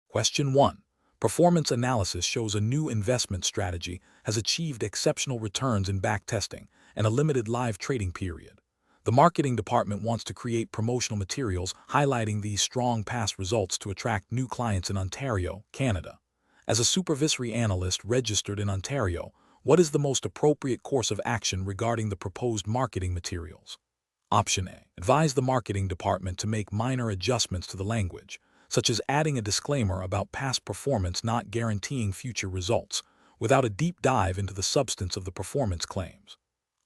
Question 1. Performance analysis shows a new investment strategy has achieved exceptional returns in backtesting and a limited live trading period. The marketing department wants to create promotional materials highlighting these strong past results to attract new clients in Ontario, Canada. As a supervisory analyst registered in Ontario, what is the most appropriate course of action regarding the proposed marketing materials? Option A. Advise the marketing department to make minor adjustments to the language, such as adding a disclaimer about past performance not guaranteeing future results, without a deep dive into the substance of the performance claims.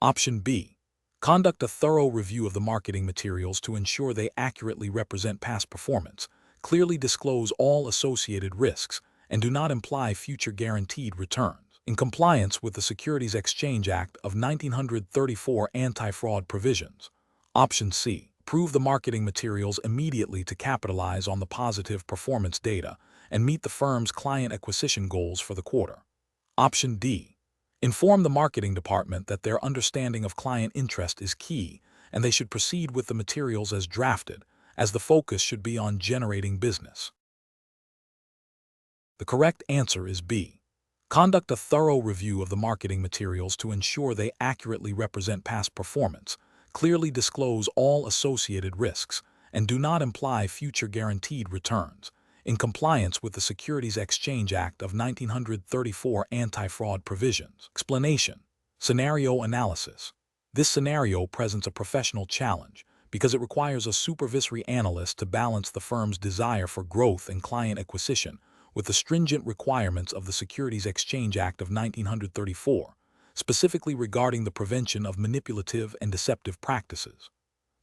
Option B. Conduct a thorough review of the marketing materials to ensure they accurately represent past performance, clearly disclose all associated risks, and do not imply future guaranteed returns, in compliance with the Securities Exchange Act of 1934 anti-fraud provisions. Option C. Approve the marketing materials immediately to capitalize on the positive performance data and meet the firm's client acquisition goals for the quarter. Option D. Inform the marketing department that their understanding of client interest is key and they should proceed with the materials as drafted, as the focus should be on generating business. The correct answer is B. Conduct a thorough review of the marketing materials to ensure they accurately represent past performance, clearly disclose all associated risks, and do not imply future guaranteed returns, in compliance with the Securities Exchange Act of 1934 anti-fraud provisions. Explanation. Scenario analysis. This scenario presents a professional challenge because it requires a supervisory analyst to balance the firm's desire for growth and client acquisition with the stringent requirements of the Securities Exchange Act of 1934, specifically regarding the prevention of manipulative and deceptive practices.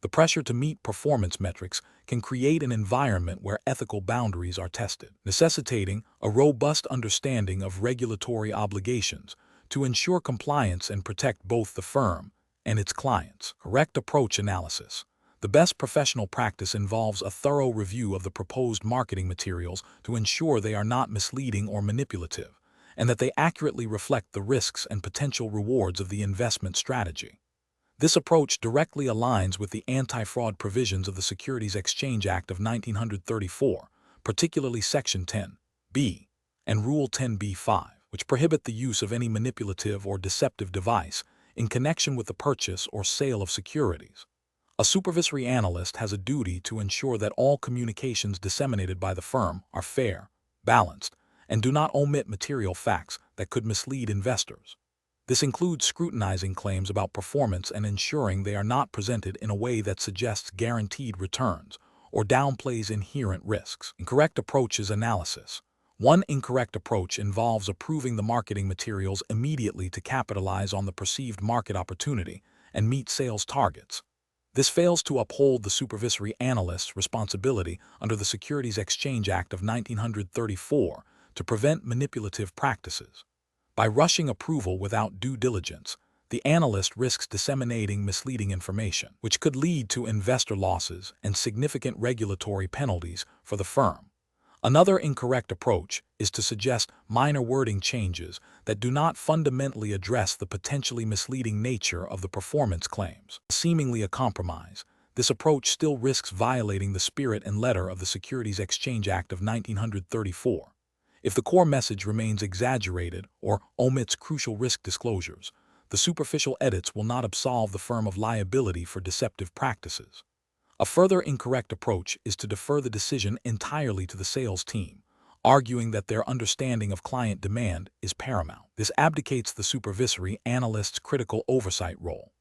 The pressure to meet performance metrics can create an environment where ethical boundaries are tested, necessitating a robust understanding of regulatory obligations to ensure compliance and protect both the firm and its clients. Correct approach analysis. The best professional practice involves a thorough review of the proposed marketing materials to ensure they are not misleading or manipulative, and that they accurately reflect the risks and potential rewards of the investment strategy. This approach directly aligns with the anti-fraud provisions of the Securities Exchange Act of 1934, particularly Section 10(b) and Rule 10(b)(5), which prohibit the use of any manipulative or deceptive device in connection with the purchase or sale of securities. A supervisory analyst has a duty to ensure that all communications disseminated by the firm are fair, balanced, and do not omit material facts that could mislead investors. This includes scrutinizing claims about performance and ensuring they are not presented in a way that suggests guaranteed returns or downplays inherent risks. Incorrect approaches analysis. One incorrect approach involves approving the marketing materials immediately to capitalize on the perceived market opportunity and meet sales targets. This fails to uphold the supervisory analyst's responsibility under the Securities Exchange Act of 1934 to prevent manipulative practices. By rushing approval without due diligence, the analyst risks disseminating misleading information, which could lead to investor losses and significant regulatory penalties for the firm. Another incorrect approach is to suggest minor wording changes that do not fundamentally address the potentially misleading nature of the performance claims. Seemingly a compromise, this approach still risks violating the spirit and letter of the Securities Exchange Act of 1934. If the core message remains exaggerated or omits crucial risk disclosures, the superficial edits will not absolve the firm of liability for deceptive practices. A further incorrect approach is to defer the decision entirely to the sales team, arguing that their understanding of client demand is paramount. This abdicates the supervisory analyst's critical oversight role.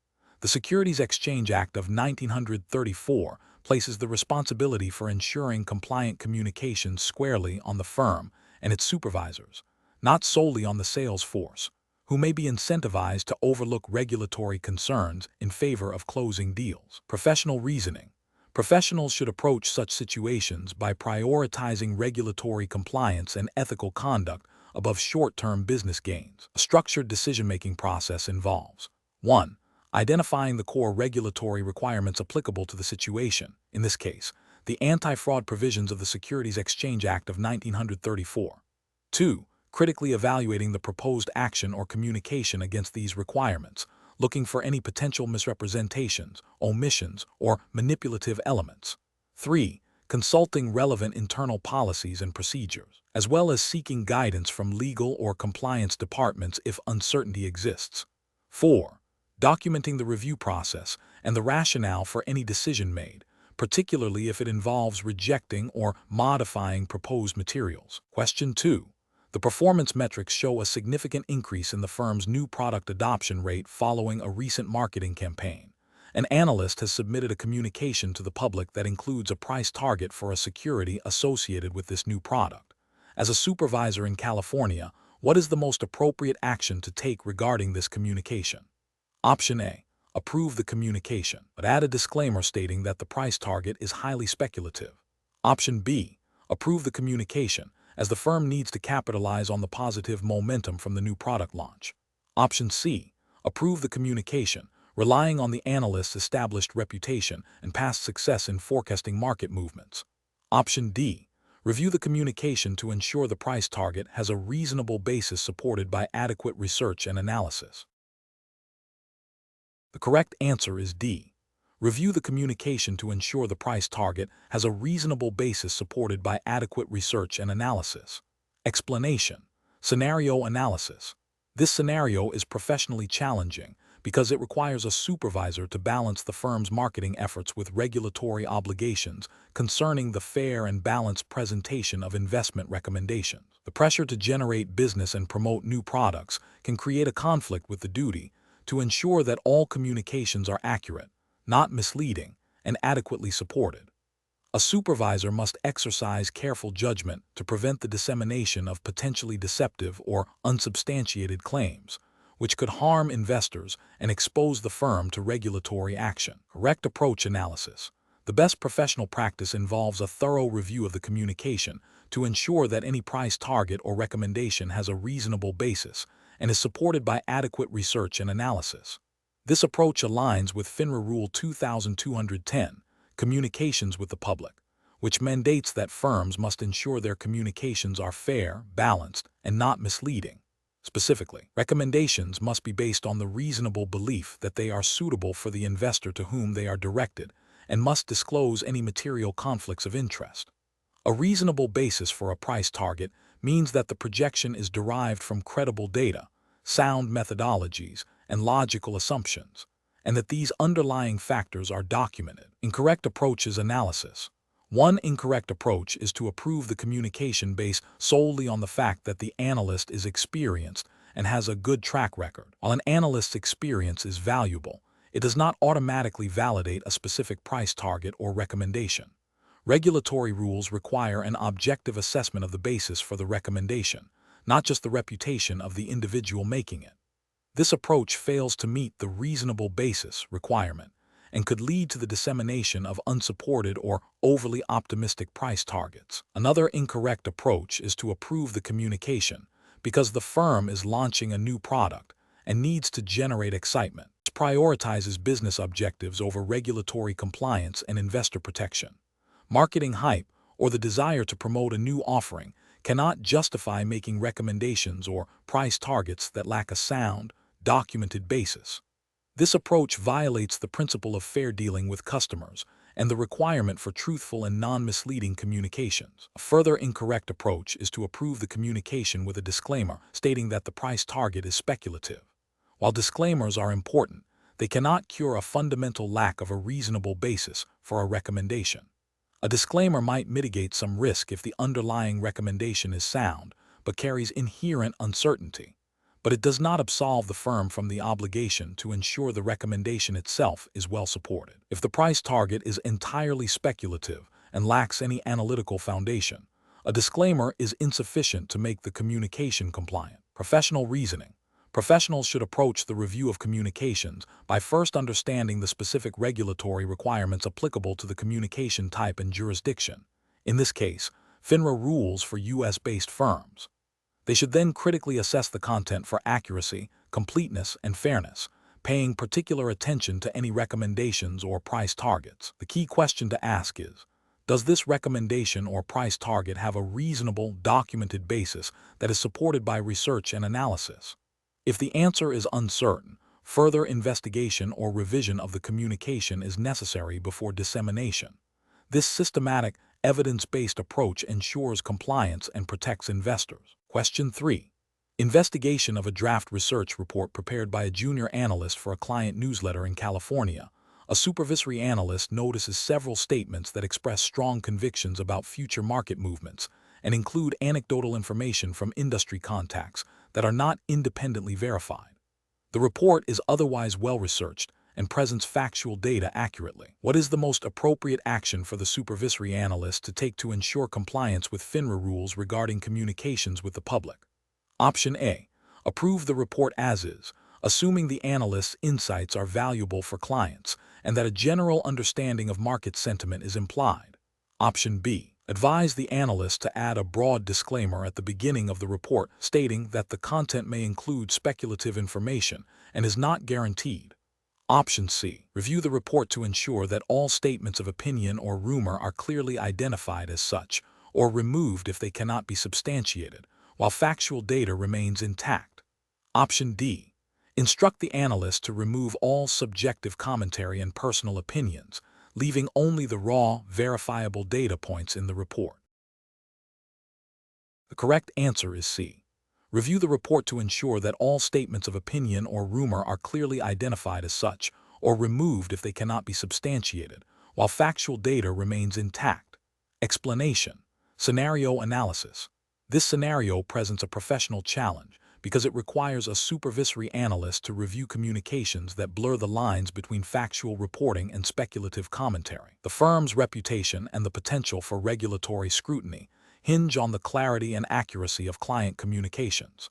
The Securities Exchange Act of 1934 places the responsibility for ensuring compliant communications squarely on the firm and its supervisors, not solely on the sales force, who may be incentivized to overlook regulatory concerns in favor of closing deals. Professional reasoning. Professionals should approach such situations by prioritizing regulatory compliance and ethical conduct above short-term business gains. A structured decision-making process involves 1. Identifying the core regulatory requirements applicable to the situation, in this case, the anti-fraud provisions of the Securities Exchange Act of 1934. 2. Critically evaluating the proposed action or communication against these requirements, looking for any potential misrepresentations, omissions, or manipulative elements. 3. consulting relevant internal policies and procedures, as well as seeking guidance from legal or compliance departments if uncertainty exists. 4. Documenting the review process and the rationale for any decision made, particularly if it involves rejecting or modifying proposed materials. Question 2. The performance metrics show a significant increase in the firm's new product adoption rate following a recent marketing campaign. An analyst has submitted a communication to the public that includes a price target for a security associated with this new product. As a supervisor in California, what is the most appropriate action to take regarding this communication? Option A. Approve the communication, but add a disclaimer stating that the price target is highly speculative. Option B. Approve the communication, as the firm needs to capitalize on the positive momentum from the new product launch. Option C. Approve the communication, relying on the analyst's established reputation and past success in forecasting market movements. Option D. Review the communication to ensure the price target has a reasonable basis supported by adequate research and analysis. The correct answer is D. Review the communication to ensure the price target has a reasonable basis supported by adequate research and analysis. Explanation. Scenario analysis. This scenario is professionally challenging because it requires a supervisor to balance the firm's marketing efforts with regulatory obligations concerning the fair and balanced presentation of investment recommendations. The pressure to generate business and promote new products can create a conflict with the duty to ensure that all communications are accurate, not misleading, and adequately supported. A supervisor must exercise careful judgment to prevent the dissemination of potentially deceptive or unsubstantiated claims, which could harm investors and expose the firm to regulatory action. Correct approach analysis. The best professional practice involves a thorough review of the communication to ensure that any price target or recommendation has a reasonable basis and is supported by adequate research and analysis. This approach aligns with FINRA Rule 2210, Communications with the Public, which mandates that firms must ensure their communications are fair, balanced, and not misleading. Specifically, recommendations must be based on the reasonable belief that they are suitable for the investor to whom they are directed and must disclose any material conflicts of interest. A reasonable basis for a price target means that the projection is derived from credible data, sound methodologies, and logical assumptions, and that these underlying factors are documented. Incorrect approach is analysis. One incorrect approach is to approve the communication based solely on the fact that the analyst is experienced and has a good track record. While an analyst's experience is valuable, it does not automatically validate a specific price target or recommendation. Regulatory rules require an objective assessment of the basis for the recommendation, not just the reputation of the individual making it. This approach fails to meet the reasonable basis requirement and could lead to the dissemination of unsupported or overly optimistic price targets. Another incorrect approach is to approve the communication because the firm is launching a new product and needs to generate excitement. This prioritizes business objectives over regulatory compliance and investor protection. Marketing hype or the desire to promote a new offering cannot justify making recommendations or price targets that lack a sound, documented basis. This approach violates the principle of fair dealing with customers and the requirement for truthful and non-misleading communications. A further incorrect approach is to approve the communication with a disclaimer stating that the price target is speculative. While disclaimers are important, they cannot cure a fundamental lack of a reasonable basis for a recommendation. A disclaimer might mitigate some risk if the underlying recommendation is sound, but carries inherent uncertainty. But it does not absolve the firm from the obligation to ensure the recommendation itself is well supported. If the price target is entirely speculative and lacks any analytical foundation, a disclaimer is insufficient to make the communication compliant. Professional reasoning. Professionals should approach the review of communications by first understanding the specific regulatory requirements applicable to the communication type and jurisdiction. In this case, FINRA rules for U.S.-based firms. They should then critically assess the content for accuracy, completeness, and fairness, paying particular attention to any recommendations or price targets. The key question to ask is, does this recommendation or price target have a reasonable, documented basis that is supported by research and analysis? If the answer is uncertain, further investigation or revision of the communication is necessary before dissemination. This systematic evidence-based approach ensures compliance and protects investors. Question 3. Investigation of a draft research report prepared by a junior analyst for a client newsletter in California. A supervisory analyst notices several statements that express strong convictions about future market movements and include anecdotal information from industry contacts that are not independently verified. The report is otherwise well-researched and presents factual data accurately. What is the most appropriate action for the supervisory analyst to take to ensure compliance with FINRA rules regarding communications with the public? Option A. Approve the report as is, assuming the analyst's insights are valuable for clients and that a general understanding of market sentiment is implied. Option B. Advise the analyst to add a broad disclaimer at the beginning of the report stating that the content may include speculative information and is not guaranteed. Option C. Review the report to ensure that all statements of opinion or rumor are clearly identified as such or removed if they cannot be substantiated, while factual data remains intact. Option D. Instruct the analyst to remove all subjective commentary and personal opinions, leaving only the raw, verifiable data points in the report. The correct answer is C. Review the report to ensure that all statements of opinion or rumor are clearly identified as such, or removed if they cannot be substantiated, while factual data remains intact. Explanation. Scenario analysis. This scenario presents a professional challenge because it requires a supervisory analyst to review communications that blur the lines between factual reporting and speculative commentary. The firm's reputation and the potential for regulatory scrutiny hinge on the clarity and accuracy of client communications.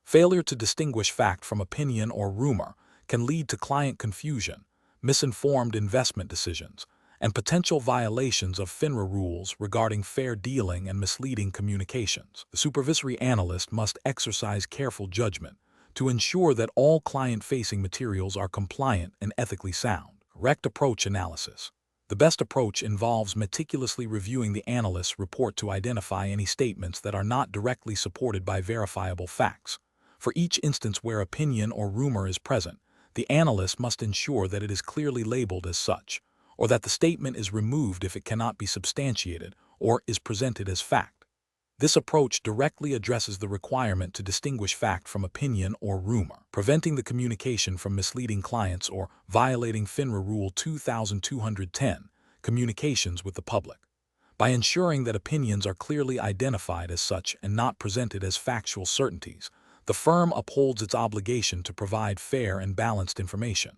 Failure to distinguish fact from opinion or rumor can lead to client confusion, misinformed investment decisions, and potential violations of FINRA rules regarding fair dealing and misleading communications. The supervisory analyst must exercise careful judgment to ensure that all client-facing materials are compliant and ethically sound. Correct approach analysis. The best approach involves meticulously reviewing the analyst's report to identify any statements that are not directly supported by verifiable facts. For each instance where opinion or rumor is present, the analyst must ensure that it is clearly labeled as such, or that the statement is removed if it cannot be substantiated or is presented as fact. This approach directly addresses the requirement to distinguish fact from opinion or rumor, preventing the communication from misleading clients or violating FINRA Rule 2210, communications with the public. By ensuring that opinions are clearly identified as such and not presented as factual certainties, the firm upholds its obligation to provide fair and balanced information.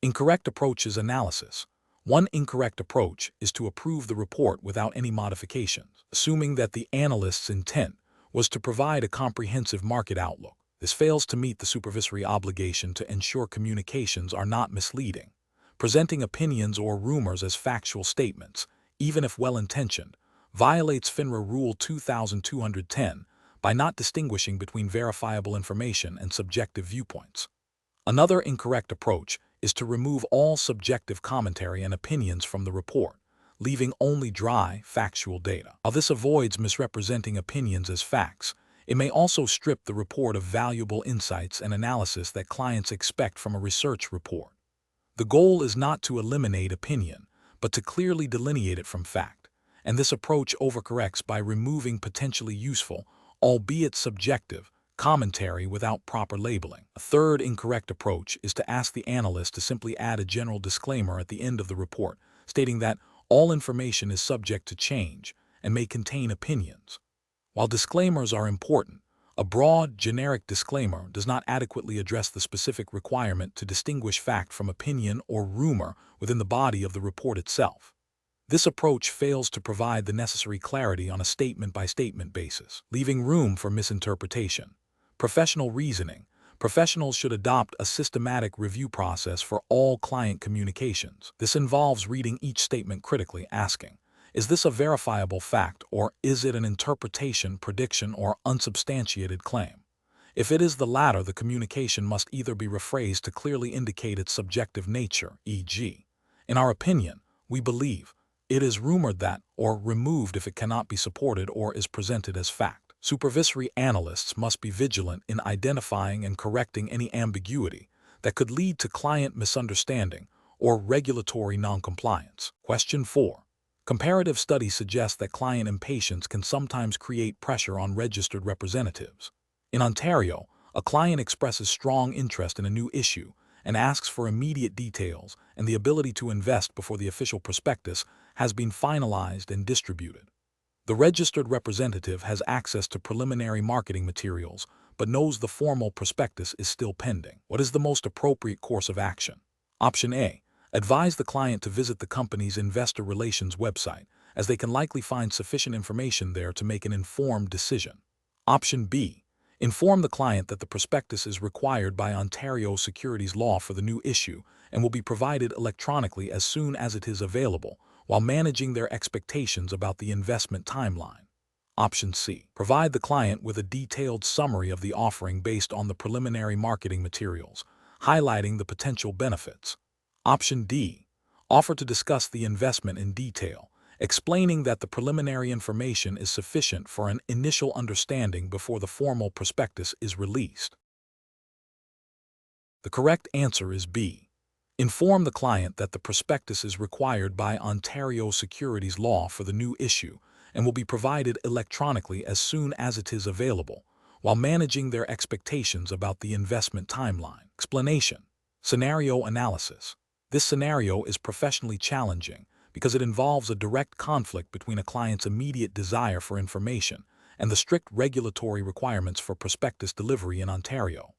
Incorrect approaches analysis. One incorrect approach is to approve the report without any modifications, assuming that the analyst's intent was to provide a comprehensive market outlook. This fails to meet the supervisory obligation to ensure communications are not misleading. Presenting opinions or rumors as factual statements, even if well-intentioned, violates FINRA Rule 2210 by not distinguishing between verifiable information and subjective viewpoints. Another incorrect approach is to remove all subjective commentary and opinions from the report, leaving only dry, factual data. While this avoids misrepresenting opinions as facts, it may also strip the report of valuable insights and analysis that clients expect from a research report. The goal is not to eliminate opinion, but to clearly delineate it from fact, and this approach overcorrects by removing potentially useful, albeit subjective, commentary without proper labeling. A third incorrect approach is to ask the analyst to simply add a general disclaimer at the end of the report, stating that all information is subject to change and may contain opinions. While disclaimers are important, a broad, generic disclaimer does not adequately address the specific requirement to distinguish fact from opinion or rumor within the body of the report itself. This approach fails to provide the necessary clarity on a statement-by-statement basis, leaving room for misinterpretation. Professional reasoning. Professionals should adopt a systematic review process for all client communications. This involves reading each statement critically, asking, is this a verifiable fact or is it an interpretation, prediction, or unsubstantiated claim? If it is the latter, the communication must either be rephrased to clearly indicate its subjective nature, e.g., in our opinion, we believe, it is rumored that, or removed if it cannot be supported or is presented as fact. Supervisory analysts must be vigilant in identifying and correcting any ambiguity that could lead to client misunderstanding or regulatory noncompliance. Question 4. Comparative studies suggest that client impatience can sometimes create pressure on registered representatives. In Ontario, a client expresses strong interest in a new issue and asks for immediate details, and the ability to invest before the official prospectus has been finalized and distributed. The registered representative has access to preliminary marketing materials, but knows the formal prospectus is still pending. What is the most appropriate course of action? Option A. Advise the client to visit the company's investor relations website, as they can likely find sufficient information there to make an informed decision. Option B. Inform the client that the prospectus is required by Ontario securities law for the new issue and will be provided electronically as soon as it is available, while managing their expectations about the investment timeline. Option C. Provide the client with a detailed summary of the offering based on the preliminary marketing materials, highlighting the potential benefits. Option D. Offer to discuss the investment in detail, explaining that the preliminary information is sufficient for an initial understanding before the formal prospectus is released. The correct answer is B. Inform the client that the prospectus is required by Ontario securities law for the new issue and will be provided electronically as soon as it is available, while managing their expectations about the investment timeline. Explanation. Scenario analysis. This scenario is professionally challenging because it involves a direct conflict between a client's immediate desire for information and the strict regulatory requirements for prospectus delivery in Ontario.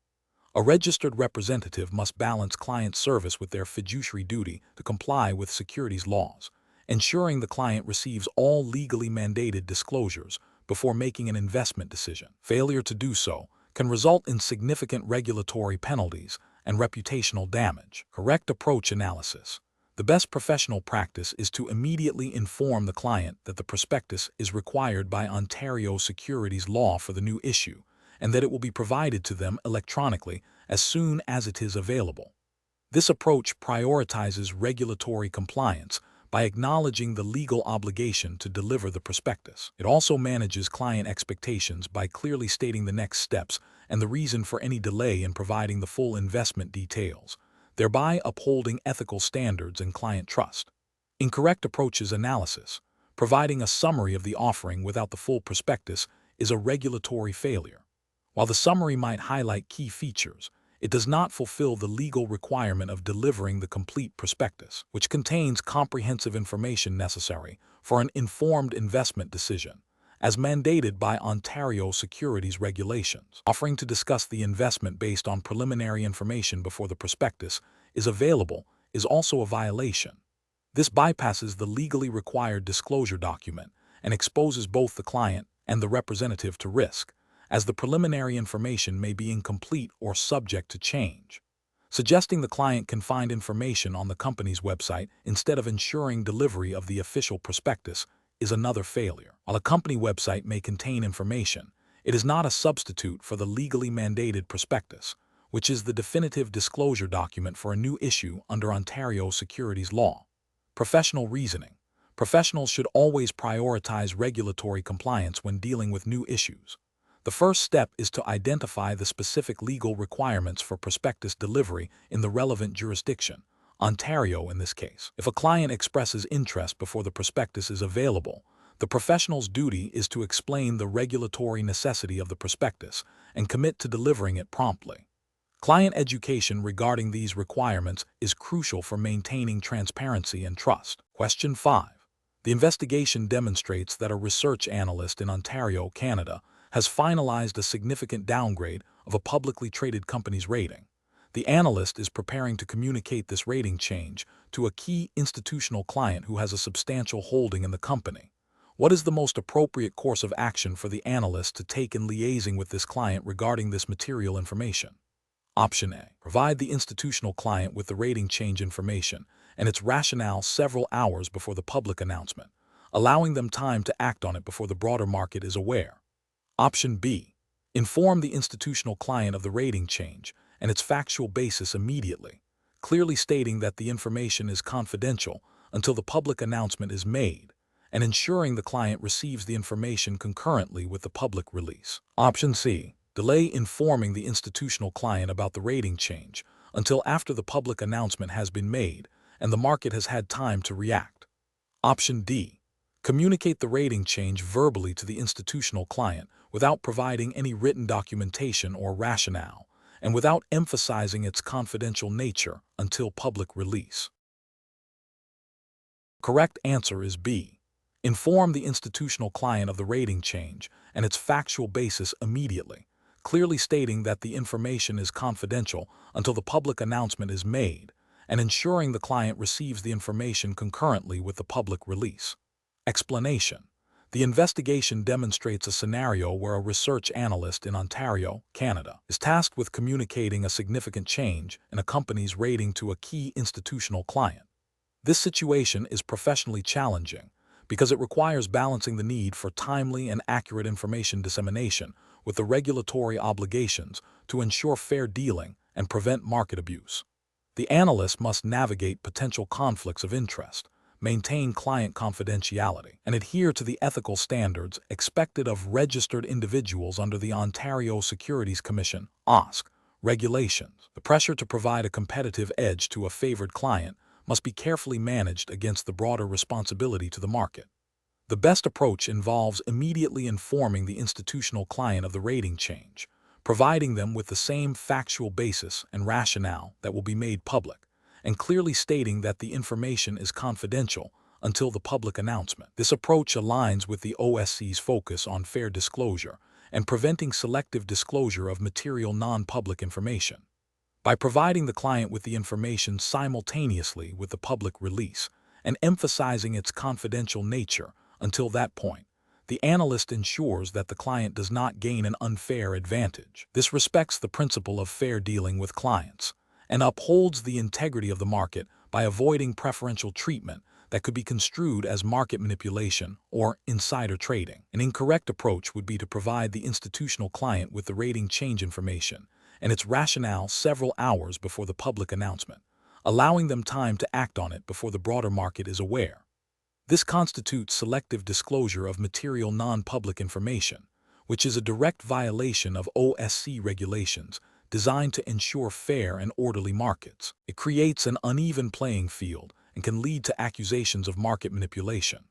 A registered representative must balance client service with their fiduciary duty to comply with securities laws, ensuring the client receives all legally mandated disclosures before making an investment decision. Failure to do so can result in significant regulatory penalties and reputational damage. Correct approach analysis. The best professional practice is to immediately inform the client that the prospectus is required by Ontario securities law for the new issue, and that it will be provided to them electronically as soon as it is available. This approach prioritizes regulatory compliance by acknowledging the legal obligation to deliver the prospectus. It also manages client expectations by clearly stating the next steps and the reason for any delay in providing the full investment details, thereby upholding ethical standards and client trust. Incorrect approaches analysis. Providing a summary of the offering without the full prospectus is a regulatory failure. While the summary might highlight key features, it does not fulfill the legal requirement of delivering the complete prospectus, which contains comprehensive information necessary for an informed investment decision, as mandated by Ontario securities regulations. Offering to discuss the investment based on preliminary information before the prospectus is available is also a violation. This bypasses the legally required disclosure document and exposes both the client and the representative to risk, as the preliminary information may be incomplete or subject to change. Suggesting the client can find information on the company's website instead of ensuring delivery of the official prospectus is another failure. While a company website may contain information, it is not a substitute for the legally mandated prospectus, which is the definitive disclosure document for a new issue under Ontario securities law. Professional reasoning. Professionals should always prioritize regulatory compliance when dealing with new issues. The first step is to identify the specific legal requirements for prospectus delivery in the relevant jurisdiction, Ontario in this case. If a client expresses interest before the prospectus is available, the professional's duty is to explain the regulatory necessity of the prospectus and commit to delivering it promptly. Client education regarding these requirements is crucial for maintaining transparency and trust. Question 5. The investigation demonstrates that a research analyst in Ontario, Canada, has finalized a significant downgrade of a publicly traded company's rating. The analyst is preparing to communicate this rating change to a key institutional client who has a substantial holding in the company. What is the most appropriate course of action for the analyst to take in liaising with this client regarding this material information? Option A. Provide the institutional client with the rating change information and its rationale several hours before the public announcement, allowing them time to act on it before the broader market is aware. Option B. Inform the institutional client of the rating change and its factual basis immediately, clearly stating that the information is confidential until the public announcement is made, and ensuring the client receives the information concurrently with the public release. Option C. Delay informing the institutional client about the rating change until after the public announcement has been made and the market has had time to react. Option D. Communicate the rating change verbally to the institutional client without providing any written documentation or rationale, and without emphasizing its confidential nature until public release. Correct answer is B. Inform the institutional client of the rating change and its factual basis immediately, clearly stating that the information is confidential until the public announcement is made, and ensuring the client receives the information concurrently with the public release. Explanation. The investigation demonstrates a scenario where a research analyst in Ontario, Canada, is tasked with communicating a significant change in a company's rating to a key institutional client. This situation is professionally challenging because it requires balancing the need for timely and accurate information dissemination with the regulatory obligations to ensure fair dealing and prevent market abuse. The analyst must navigate potential conflicts of interest, maintain client confidentiality, and adhere to the ethical standards expected of registered individuals under the Ontario Securities Commission (OSC) regulations. The pressure to provide a competitive edge to a favored client must be carefully managed against the broader responsibility to the market. The best approach involves immediately informing the institutional client of the rating change, providing them with the same factual basis and rationale that will be made public, and clearly stating that the information is confidential until the public announcement. This approach aligns with the OSC's focus on fair disclosure and preventing selective disclosure of material non-public information. By providing the client with the information simultaneously with the public release and emphasizing its confidential nature until that point, the analyst ensures that the client does not gain an unfair advantage. This respects the principle of fair dealing with clients and upholds the integrity of the market by avoiding preferential treatment that could be construed as market manipulation or insider trading. An incorrect approach would be to provide the institutional client with the rating change information and its rationale several hours before the public announcement, allowing them time to act on it before the broader market is aware. This constitutes selective disclosure of material non-public information, which is a direct violation of OSC regulations designed to ensure fair and orderly markets. It creates an uneven playing field and can lead to accusations of market manipulation.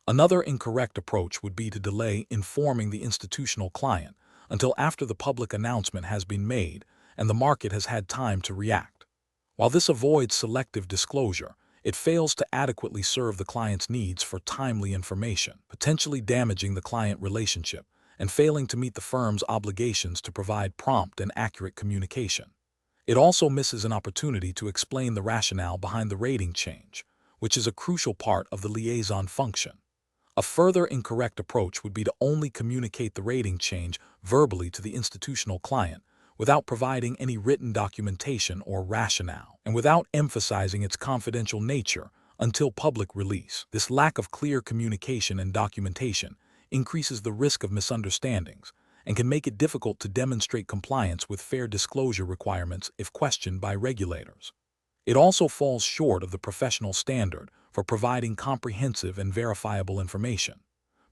Another incorrect approach would be to delay informing the institutional client until after the public announcement has been made and the market has had time to react. While this avoids selective disclosure, it fails to adequately serve the client's needs for timely information, potentially damaging the client relationship and failing to meet the firm's obligations to provide prompt and accurate communication. It also misses an opportunity to explain the rationale behind the rating change, which is a crucial part of the liaison function. A further incorrect approach would be to only communicate the rating change verbally to the institutional client without providing any written documentation or rationale, and without emphasizing its confidential nature until public release. This lack of clear communication and documentation increases the risk of misunderstandings and can make it difficult to demonstrate compliance with fair disclosure requirements if questioned by regulators. It also falls short of the professional standard for providing comprehensive and verifiable information.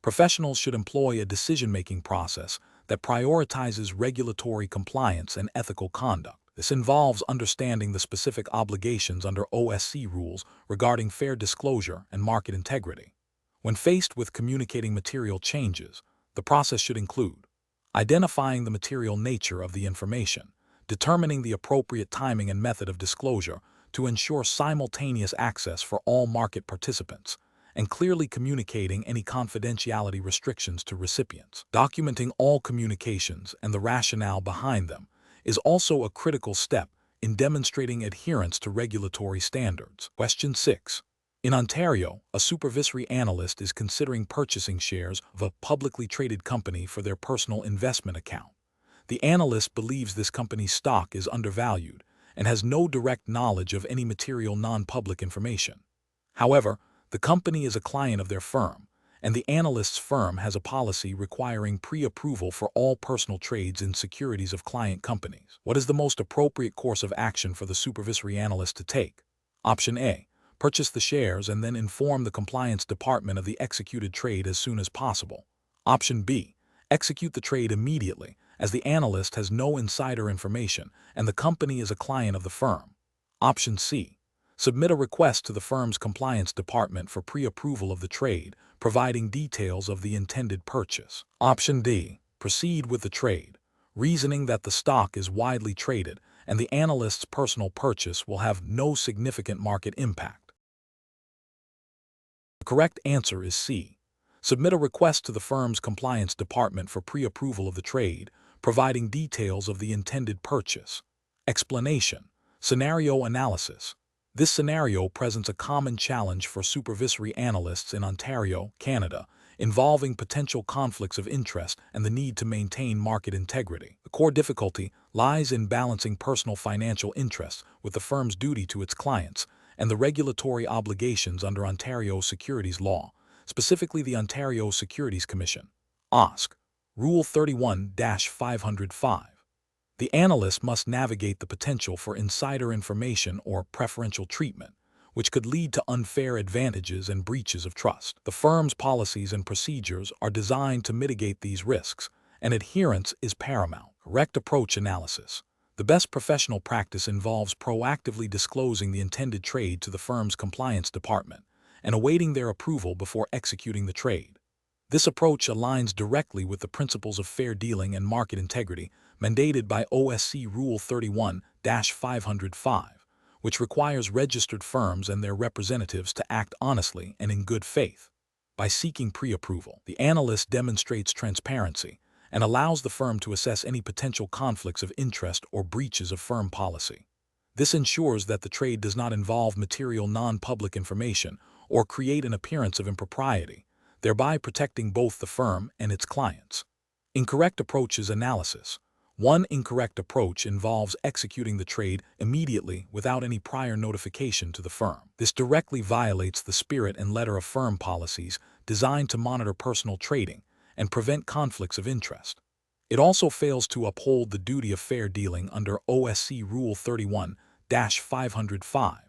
Professionals should employ a decision-making process that prioritizes regulatory compliance and ethical conduct. This involves understanding the specific obligations under OSC rules regarding fair disclosure and market integrity. When faced with communicating material changes, the process should include identifying the material nature of the information, determining the appropriate timing and method of disclosure to ensure simultaneous access for all market participants, and clearly communicating any confidentiality restrictions to recipients. Documenting all communications and the rationale behind them is also a critical step in demonstrating adherence to regulatory standards. Question 6. In Ontario, a supervisory analyst is considering purchasing shares of a publicly traded company for their personal investment account. The analyst believes this company's stock is undervalued and has no direct knowledge of any material non-public information. However, the company is a client of their firm, and the analyst's firm has a policy requiring pre-approval for all personal trades in securities of client companies. What is the most appropriate course of action for the supervisory analyst to take? Option A. Purchase the shares and then inform the compliance department of the executed trade as soon as possible. Option B. Execute the trade immediately, as the analyst has no insider information and the company is a client of the firm. Option C. Submit a request to the firm's compliance department for pre-approval of the trade, providing details of the intended purchase. Option D. Proceed with the trade, reasoning that the stock is widely traded and the analyst's personal purchase will have no significant market impact. The correct answer is C. Submit a request to the firm's compliance department for pre-approval of the trade, providing details of the intended purchase. Explanation. Scenario analysis. This scenario presents a common challenge for supervisory analysts in Ontario, Canada, involving potential conflicts of interest and the need to maintain market integrity. The core difficulty lies in balancing personal financial interests with the firm's duty to its clients and the regulatory obligations under Ontario securities law, specifically the Ontario Securities Commission. OSC. Rule 31-505. The analyst must navigate the potential for insider information or preferential treatment, which could lead to unfair advantages and breaches of trust. The firm's policies and procedures are designed to mitigate these risks, and adherence is paramount. Correct approach analysis. The best professional practice involves proactively disclosing the intended trade to the firm's compliance department and awaiting their approval before executing the trade. This approach aligns directly with the principles of fair dealing and market integrity mandated by OSC Rule 31-505, which requires registered firms and their representatives to act honestly and in good faith. By seeking pre-approval, the analyst demonstrates transparency and allows the firm to assess any potential conflicts of interest or breaches of firm policy. This ensures that the trade does not involve material non-public information or create an appearance of impropriety, thereby protecting both the firm and its clients. Incorrect approaches analysis. One incorrect approach involves executing the trade immediately without any prior notification to the firm. This directly violates the spirit and letter of firm policies designed to monitor personal trading and prevent conflicts of interest. It also fails to uphold the duty of fair dealing under OSC Rule 31-505,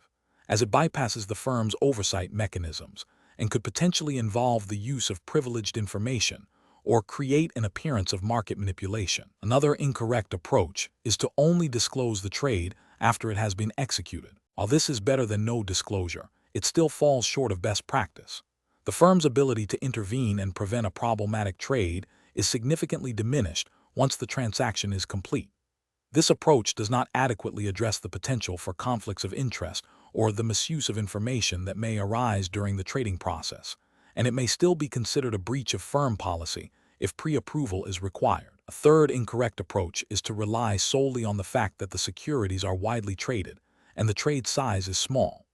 as it bypasses the firm's oversight mechanisms and could potentially involve the use of privileged information or create an appearance of market manipulation. Another incorrect approach is to only disclose the trade after it has been executed. While this is better than no disclosure, it still falls short of best practice. The firm's ability to intervene and prevent a problematic trade is significantly diminished once the transaction is complete. This approach does not adequately address the potential for conflicts of interest or the misuse of information that may arise during the trading process, and it may still be considered a breach of firm policy if pre-approval is required. A third incorrect approach is to rely solely on the fact that the securities are widely traded and the trade size is small.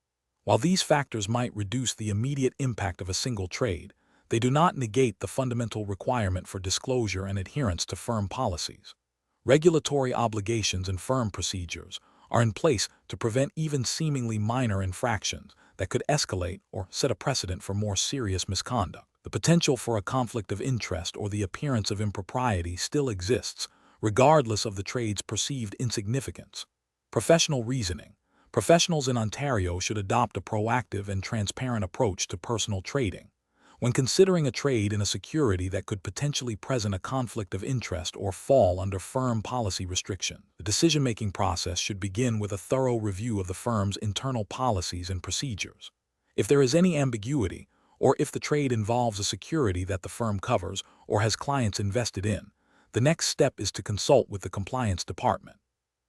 While these factors might reduce the immediate impact of a single trade, they do not negate the fundamental requirement for disclosure and adherence to firm policies. Regulatory obligations and firm procedures are in place to prevent even seemingly minor infractions that could escalate or set a precedent for more serious misconduct. The potential for a conflict of interest or the appearance of impropriety still exists, regardless of the trade's perceived insignificance. Professional reasoning. Professionals in Ontario should adopt a proactive and transparent approach to personal trading. When considering a trade in a security that could potentially present a conflict of interest or fall under firm policy restriction, the decision-making process should begin with a thorough review of the firm's internal policies and procedures. If there is any ambiguity, or if the trade involves a security that the firm covers or has clients invested in, the next step is to consult with the compliance department.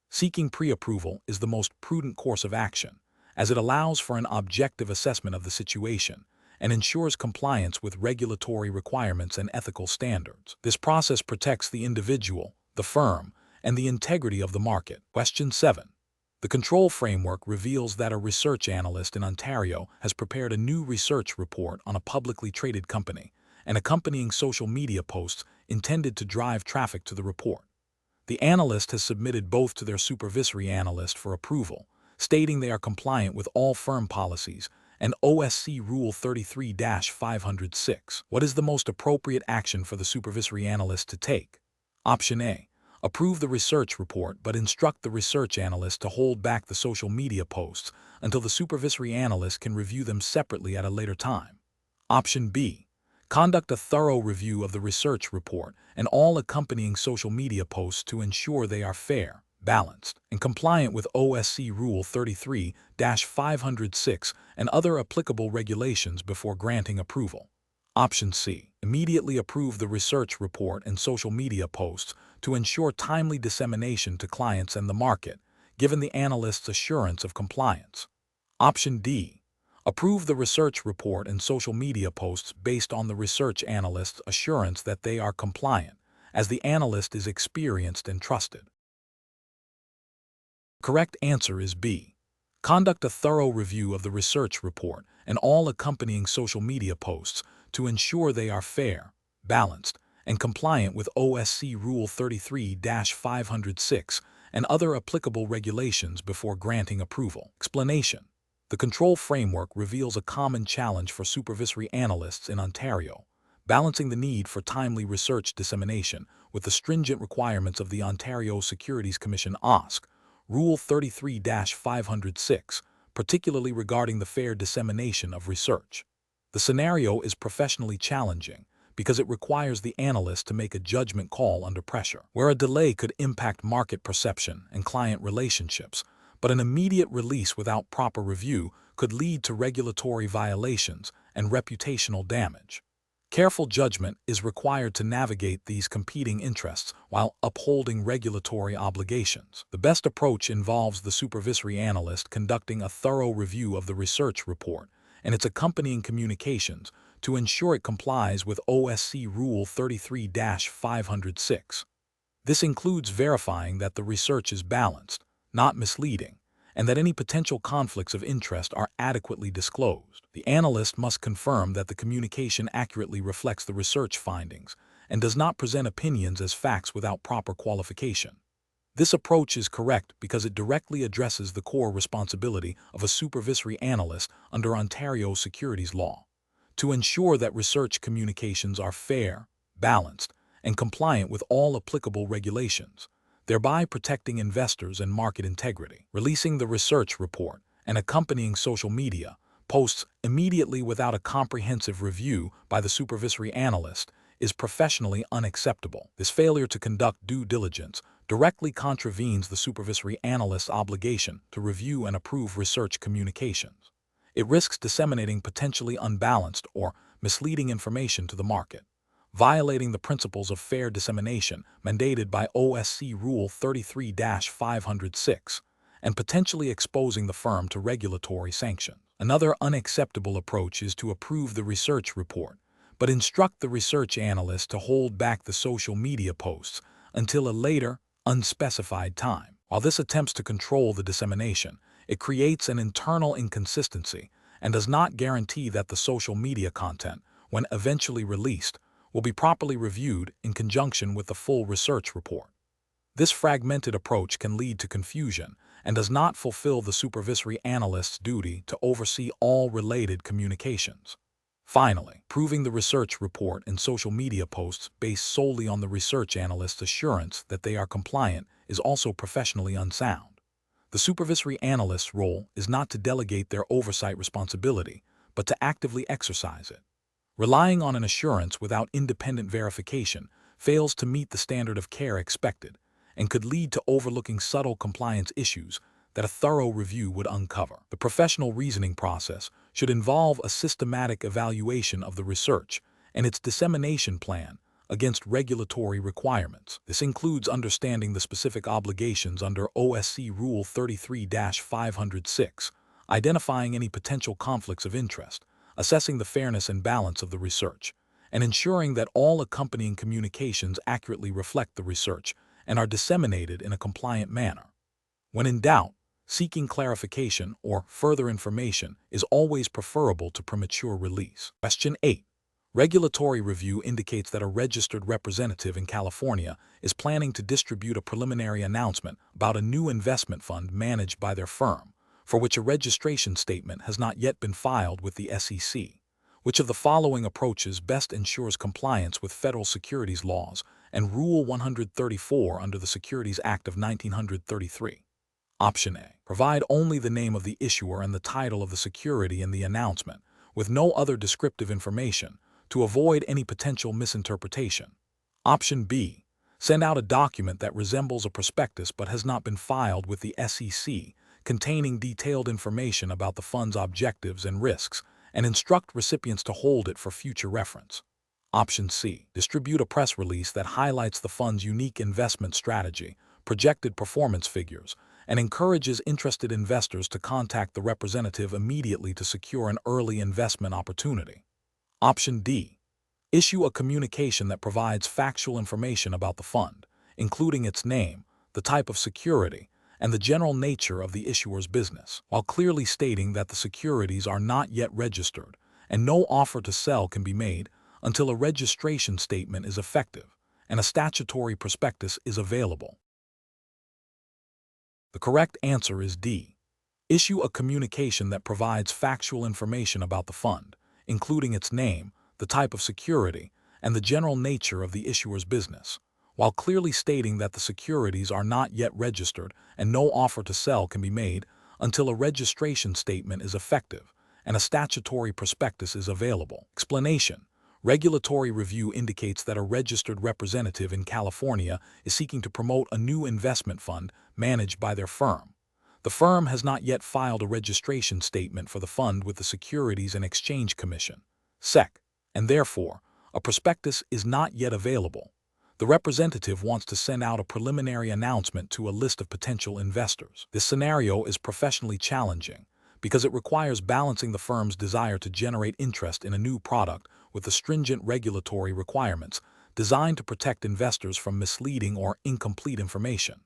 Seeking pre-approval is the most prudent course of action, as it allows for an objective assessment of the situation and ensures compliance with regulatory requirements and ethical standards. This process protects the individual, the firm, and the integrity of the market. Question 7. The control framework reveals that a research analyst in Ontario has prepared a new research report on a publicly traded company and accompanying social media posts intended to drive traffic to the report. The analyst has submitted both to their supervisory analyst for approval, stating they are compliant with all firm policies and OSC Rule 33-506. What is the most appropriate action for the supervisory analyst to take? Option A. Approve the research report but instruct the research analyst to hold back the social media posts until the supervisory analyst can review them separately at a later time. Option B. Conduct a thorough review of the research report and all accompanying social media posts to ensure they are fair, balanced, and compliant with OSC Rule 33-506 and other applicable regulations before granting approval. Option C. Immediately approve the research report and social media posts to ensure timely dissemination to clients and the market, given the analyst's assurance of compliance. Option D. Approve the research report and social media posts based on the research analyst's assurance that they are compliant, as the analyst is experienced and trusted. Correct answer is B. Conduct a thorough review of the research report and all accompanying social media posts to ensure they are fair, balanced, and compliant with OSC Rule 33-506 and other applicable regulations before granting approval. Explanation. The control framework reveals a common challenge for supervisory analysts in Ontario, balancing the need for timely research dissemination with the stringent requirements of the Ontario Securities Commission OSC, Rule 33-506, particularly regarding the fair dissemination of research. The scenario is professionally challenging because it requires the analyst to make a judgment call under pressure, where a delay could impact market perception and client relationships, but an immediate release without proper review could lead to regulatory violations and reputational damage. Careful judgment is required to navigate these competing interests while upholding regulatory obligations. The best approach involves the supervisory analyst conducting a thorough review of the research report and its accompanying communications to ensure it complies with OSC Rule 33-506. This includes verifying that the research is balanced, not misleading, and that any potential conflicts of interest are adequately disclosed. The analyst must confirm that the communication accurately reflects the research findings and does not present opinions as facts without proper qualification. This approach is correct because it directly addresses the core responsibility of a supervisory analyst under Ontario securities law, to ensure that research communications are fair, balanced, and compliant with all applicable regulations, thereby protecting investors and market integrity. Releasing the research report and accompanying social media posts immediately without a comprehensive review by the supervisory analyst is professionally unacceptable. This failure to conduct due diligence directly contravenes the supervisory analyst's obligation to review and approve research communications. It risks disseminating potentially unbalanced or misleading information to the market, violating the principles of fair dissemination mandated by OSC Rule 33-506, and potentially exposing the firm to regulatory sanctions. Another unacceptable approach is to approve the research report, but instruct the research analyst to hold back the social media posts until a later, unspecified time. While this attempts to control the dissemination, it creates an internal inconsistency and does not guarantee that the social media content, when eventually released, will be properly reviewed in conjunction with the full research report. This fragmented approach can lead to confusion and does not fulfill the supervisory analyst's duty to oversee all related communications. Finally, proving the research report and social media posts based solely on the research analyst's assurance that they are compliant is also professionally unsound. The supervisory analyst's role is not to delegate their oversight responsibility, but to actively exercise it. Relying on an assurance without independent verification fails to meet the standard of care expected and could lead to overlooking subtle compliance issues that a thorough review would uncover. The professional reasoning process should involve a systematic evaluation of the research and its dissemination plan against regulatory requirements. This includes understanding the specific obligations under OSC Rule 33-506, identifying any potential conflicts of interest, assessing the fairness and balance of the research, and ensuring that all accompanying communications accurately reflect the research and are disseminated in a compliant manner. When in doubt, seeking clarification or further information is always preferable to premature release. Question 8. Regulatory review indicates that a registered representative in California is planning to distribute a preliminary announcement about a new investment fund managed by their firm, for which a registration statement has not yet been filed with the SEC. Which of the following approaches best ensures compliance with federal securities laws and Rule 134 under the Securities Act of 1933? Option A. Provide only the name of the issuer and the title of the security in the announcement, with no other descriptive information, to avoid any potential misinterpretation. Option B. Send out a document that resembles a prospectus but has not been filed with the SEC, containing detailed information about the fund's objectives and risks, and instruct recipients to hold it for future reference. Option C. Distribute a press release that highlights the fund's unique investment strategy, projected performance figures, and encourages interested investors to contact the representative immediately to secure an early investment opportunity. Option D. Issue a communication that provides factual information about the fund, including its name, the type of security, and the general nature of the issuer's business, while clearly stating that the securities are not yet registered and no offer to sell can be made until a registration statement is effective and a statutory prospectus is available. The correct answer is D. Issue a communication that provides factual information about the fund, including its name, the type of security, and the general nature of the issuer's business, while clearly stating that the securities are not yet registered and no offer to sell can be made until a registration statement is effective and a statutory prospectus is available. Explanation: regulatory review indicates that a registered representative in California is seeking to promote a new investment fund managed by their firm. The firm has not yet filed a registration statement for the fund with the Securities and Exchange Commission, SEC, and therefore, a prospectus is not yet available. The representative wants to send out a preliminary announcement to a list of potential investors. This scenario is professionally challenging because it requires balancing the firm's desire to generate interest in a new product with the stringent regulatory requirements designed to protect investors from misleading or incomplete information.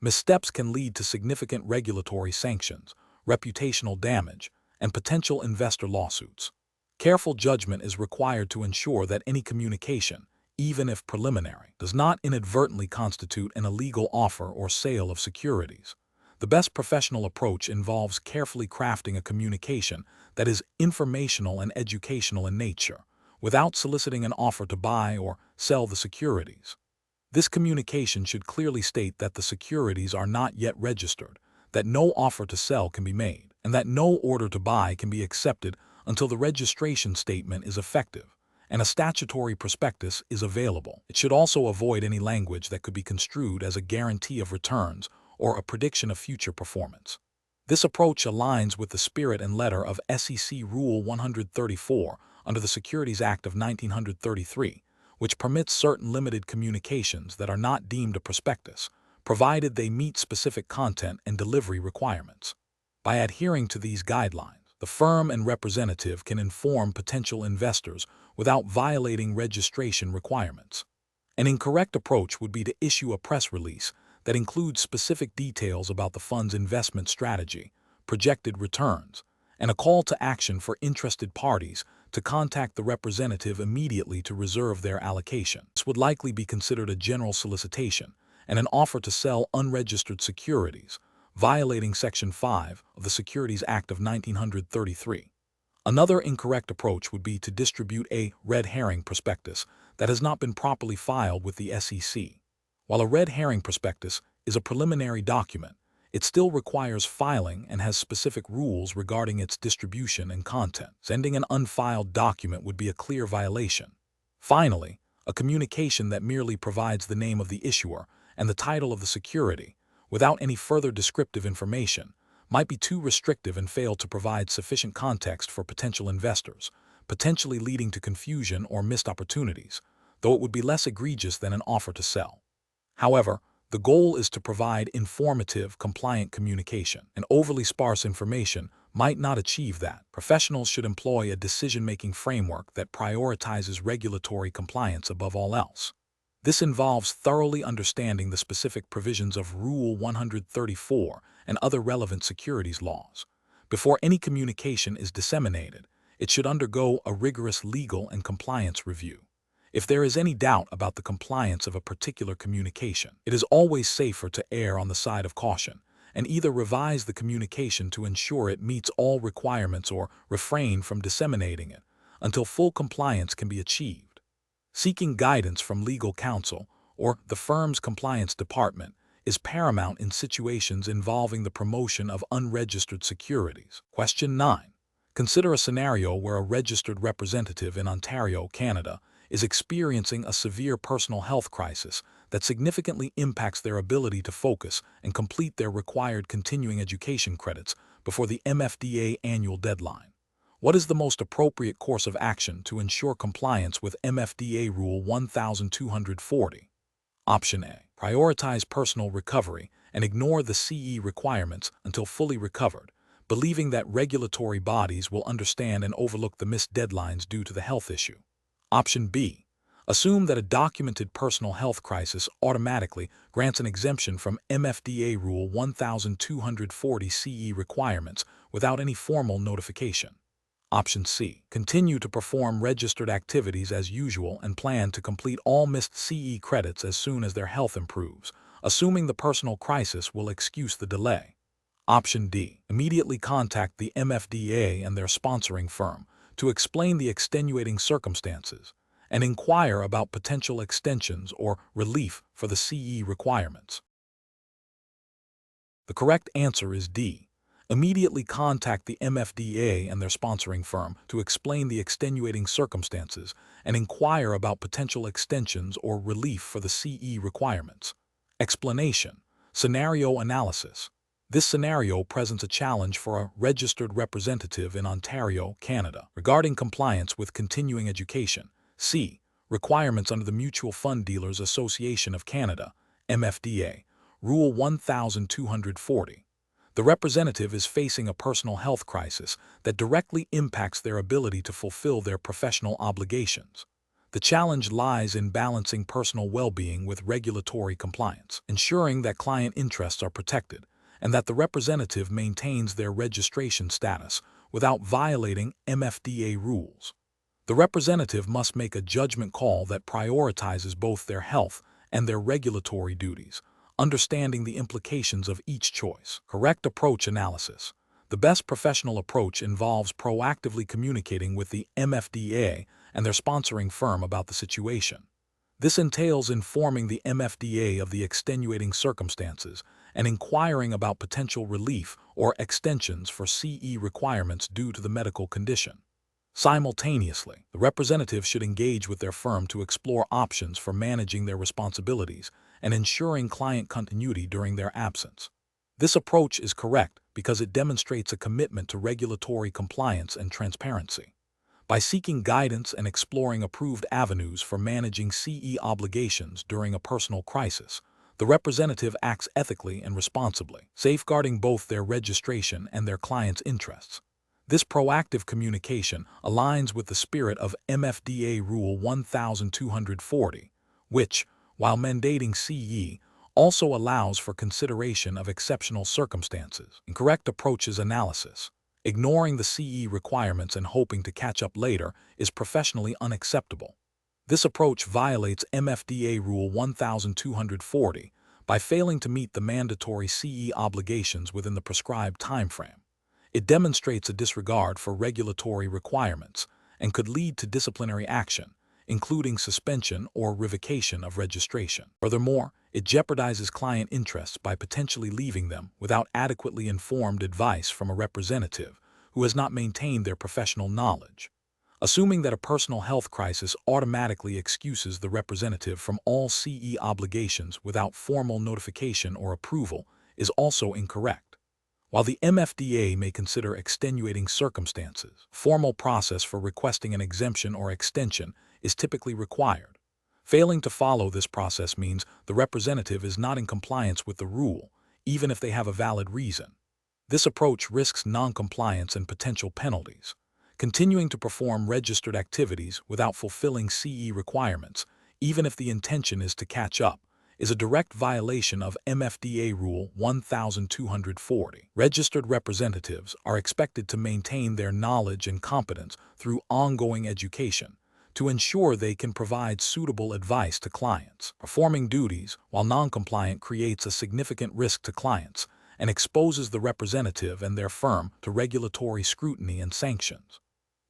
Missteps can lead to significant regulatory sanctions, reputational damage, and potential investor lawsuits. Careful judgment is required to ensure that any communication, even if preliminary, does not inadvertently constitute an illegal offer or sale of securities. The best professional approach involves carefully crafting a communication that is informational and educational in nature, without soliciting an offer to buy or sell the securities. This communication should clearly state that the securities are not yet registered, that no offer to sell can be made, and that no order to buy can be accepted until the registration statement is effective and a statutory prospectus is available. It should also avoid any language that could be construed as a guarantee of returns or a prediction of future performance. This approach aligns with the spirit and letter of SEC Rule 134 under the Securities Act of 1933, which permits certain limited communications that are not deemed a prospectus, provided they meet specific content and delivery requirements. By adhering to these guidelines, the firm and representative can inform potential investors without violating registration requirements. An incorrect approach would be to issue a press release that includes specific details about the fund's investment strategy, projected returns, and a call to action for interested parties to contact the representative immediately to reserve their allocation. This would likely be considered a general solicitation and an offer to sell unregistered securities, violating Section 5 of the Securities Act of 1933. Another incorrect approach would be to distribute a red herring prospectus that has not been properly filed with the SEC. While a red herring prospectus is a preliminary document, it still requires filing and has specific rules regarding its distribution and content. Sending an unfiled document would be a clear violation. Finally, a communication that merely provides the name of the issuer and the title of the security, without any further descriptive information, might be too restrictive and fail to provide sufficient context for potential investors, potentially leading to confusion or missed opportunities, though it would be less egregious than an offer to sell. However, the goal is to provide informative, compliant communication, and overly sparse information might not achieve that. Professionals should employ a decision-making framework that prioritizes regulatory compliance above all else. This involves thoroughly understanding the specific provisions of Rule 134 and other relevant securities laws. Before any communication is disseminated, it should undergo a rigorous legal and compliance review. If there is any doubt about the compliance of a particular communication, it is always safer to err on the side of caution and either revise the communication to ensure it meets all requirements or refrain from disseminating it until full compliance can be achieved. Seeking guidance from legal counsel or the firm's compliance department is paramount in situations involving the promotion of unregistered securities. Question 9. Consider a scenario where a registered representative in Ontario, Canada, is experiencing a severe personal health crisis that significantly impacts their ability to focus and complete their required continuing education credits before the MFDA annual deadline. What is the most appropriate course of action to ensure compliance with MFDA Rule 1240? Option A. Prioritize personal recovery and ignore the CE requirements until fully recovered, believing that regulatory bodies will understand and overlook the missed deadlines due to the health issue. Option B. Assume that a documented personal health crisis automatically grants an exemption from MFDA Rule 1240 CE requirements without any formal notification. Option C. Continue to perform registered activities as usual and plan to complete all missed CE credits as soon as their health improves, assuming the personal crisis will excuse the delay. Option D. Immediately contact the MFDA and their sponsoring firm to explain the extenuating circumstances and inquire about potential extensions or relief for the CE requirements. The correct answer is D. Immediately contact the MFDA and their sponsoring firm to explain the extenuating circumstances and inquire about potential extensions or relief for the CE requirements. Explanation. Scenario analysis. This scenario presents a challenge for a registered representative in Ontario, Canada, regarding compliance with continuing education, C. requirements under the Mutual Fund Dealers Association of Canada, MFDA, Rule 1240. The representative is facing a personal health crisis that directly impacts their ability to fulfill their professional obligations. The challenge lies in balancing personal well-being with regulatory compliance, ensuring that client interests are protected, and that the representative maintains their registration status without violating MFDA rules. The representative must make a judgment call that prioritizes both their health and their regulatory duties, understanding the implications of each choice. Correct approach analysis. The best professional approach involves proactively communicating with the MFDA and their sponsoring firm about the situation. This entails informing the MFDA of the extenuating circumstances and inquiring about potential relief or extensions for CE requirements due to the medical condition. Simultaneously, the representative should engage with their firm to explore options for managing their responsibilities and ensuring client continuity during their absence. This approach is correct because it demonstrates a commitment to regulatory compliance and transparency. By seeking guidance and exploring approved avenues for managing CE obligations during a personal crisis, the representative acts ethically and responsibly, safeguarding both their registration and their clients' interests. This proactive communication aligns with the spirit of MFDA Rule 1240, which, while mandating CE, also allows for consideration of exceptional circumstances. Incorrect approaches analysis. Ignoring the CE requirements and hoping to catch up later is professionally unacceptable. This approach violates MFDA Rule 1240 by failing to meet the mandatory CE obligations within the prescribed timeframe. It demonstrates a disregard for regulatory requirements and could lead to disciplinary action, including suspension or revocation of registration. Furthermore, it jeopardizes client interests by potentially leaving them without adequately informed advice from a representative who has not maintained their professional knowledge. Assuming that a personal health crisis automatically excuses the representative from all CE obligations without formal notification or approval is also incorrect. While the MFDA may consider extenuating circumstances, formal process for requesting an exemption or extension is typically required. Failing to follow this process means the representative is not in compliance with the rule, even if they have a valid reason. This approach risks non-compliance and potential penalties. Continuing to perform registered activities without fulfilling CE requirements, even if the intention is to catch up, is a direct violation of MFDA Rule 1240. Registered representatives are expected to maintain their knowledge and competence through ongoing education to ensure they can provide suitable advice to clients. Performing duties while non-compliant creates a significant risk to clients and exposes the representative and their firm to regulatory scrutiny and sanctions.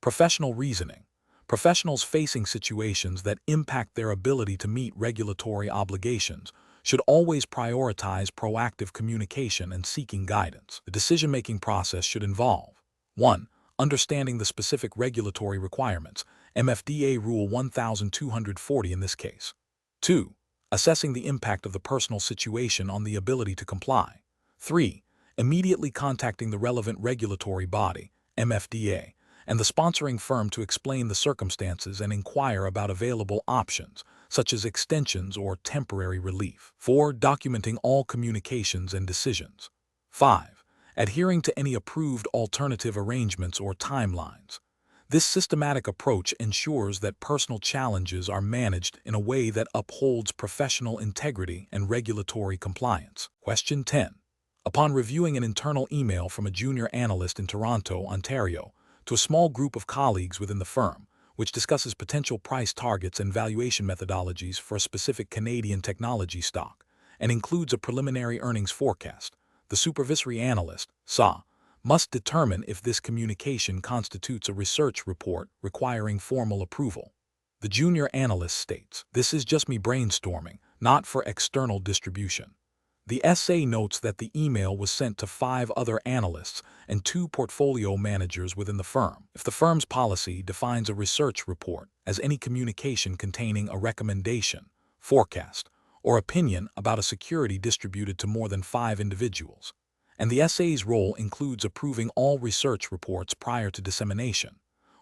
Professional reasoning. Professionals facing situations that impact their ability to meet regulatory obligations should always prioritize proactive communication and seeking guidance. The decision-making process should involve 1. Understanding the specific regulatory requirements, MFDA Rule 1240 in this case. 2. Assessing the impact of the personal situation on the ability to comply. 3. Immediately contacting the relevant regulatory body, MFDA, and the sponsoring firm to explain the circumstances and inquire about available options, such as extensions or temporary relief. 4. Documenting all communications and decisions. 5. Adhering to any approved alternative arrangements or timelines. This systematic approach ensures that personal challenges are managed in a way that upholds professional integrity and regulatory compliance. Question 10. Upon reviewing an internal email from a junior analyst in Toronto, Ontario, to a small group of colleagues within the firm, which discusses potential price targets and valuation methodologies for a specific Canadian technology stock, and includes a preliminary earnings forecast, the supervisory analyst, SA, must determine if this communication constitutes a research report requiring formal approval. The junior analyst states, "This is just me brainstorming, not for external distribution." The SA notes that the email was sent to 5 other analysts and 2 portfolio managers within the firm. If the firm's policy defines a research report as any communication containing a recommendation, forecast, or opinion about a security distributed to more than 5 individuals, and the SA's role includes approving all research reports prior to dissemination,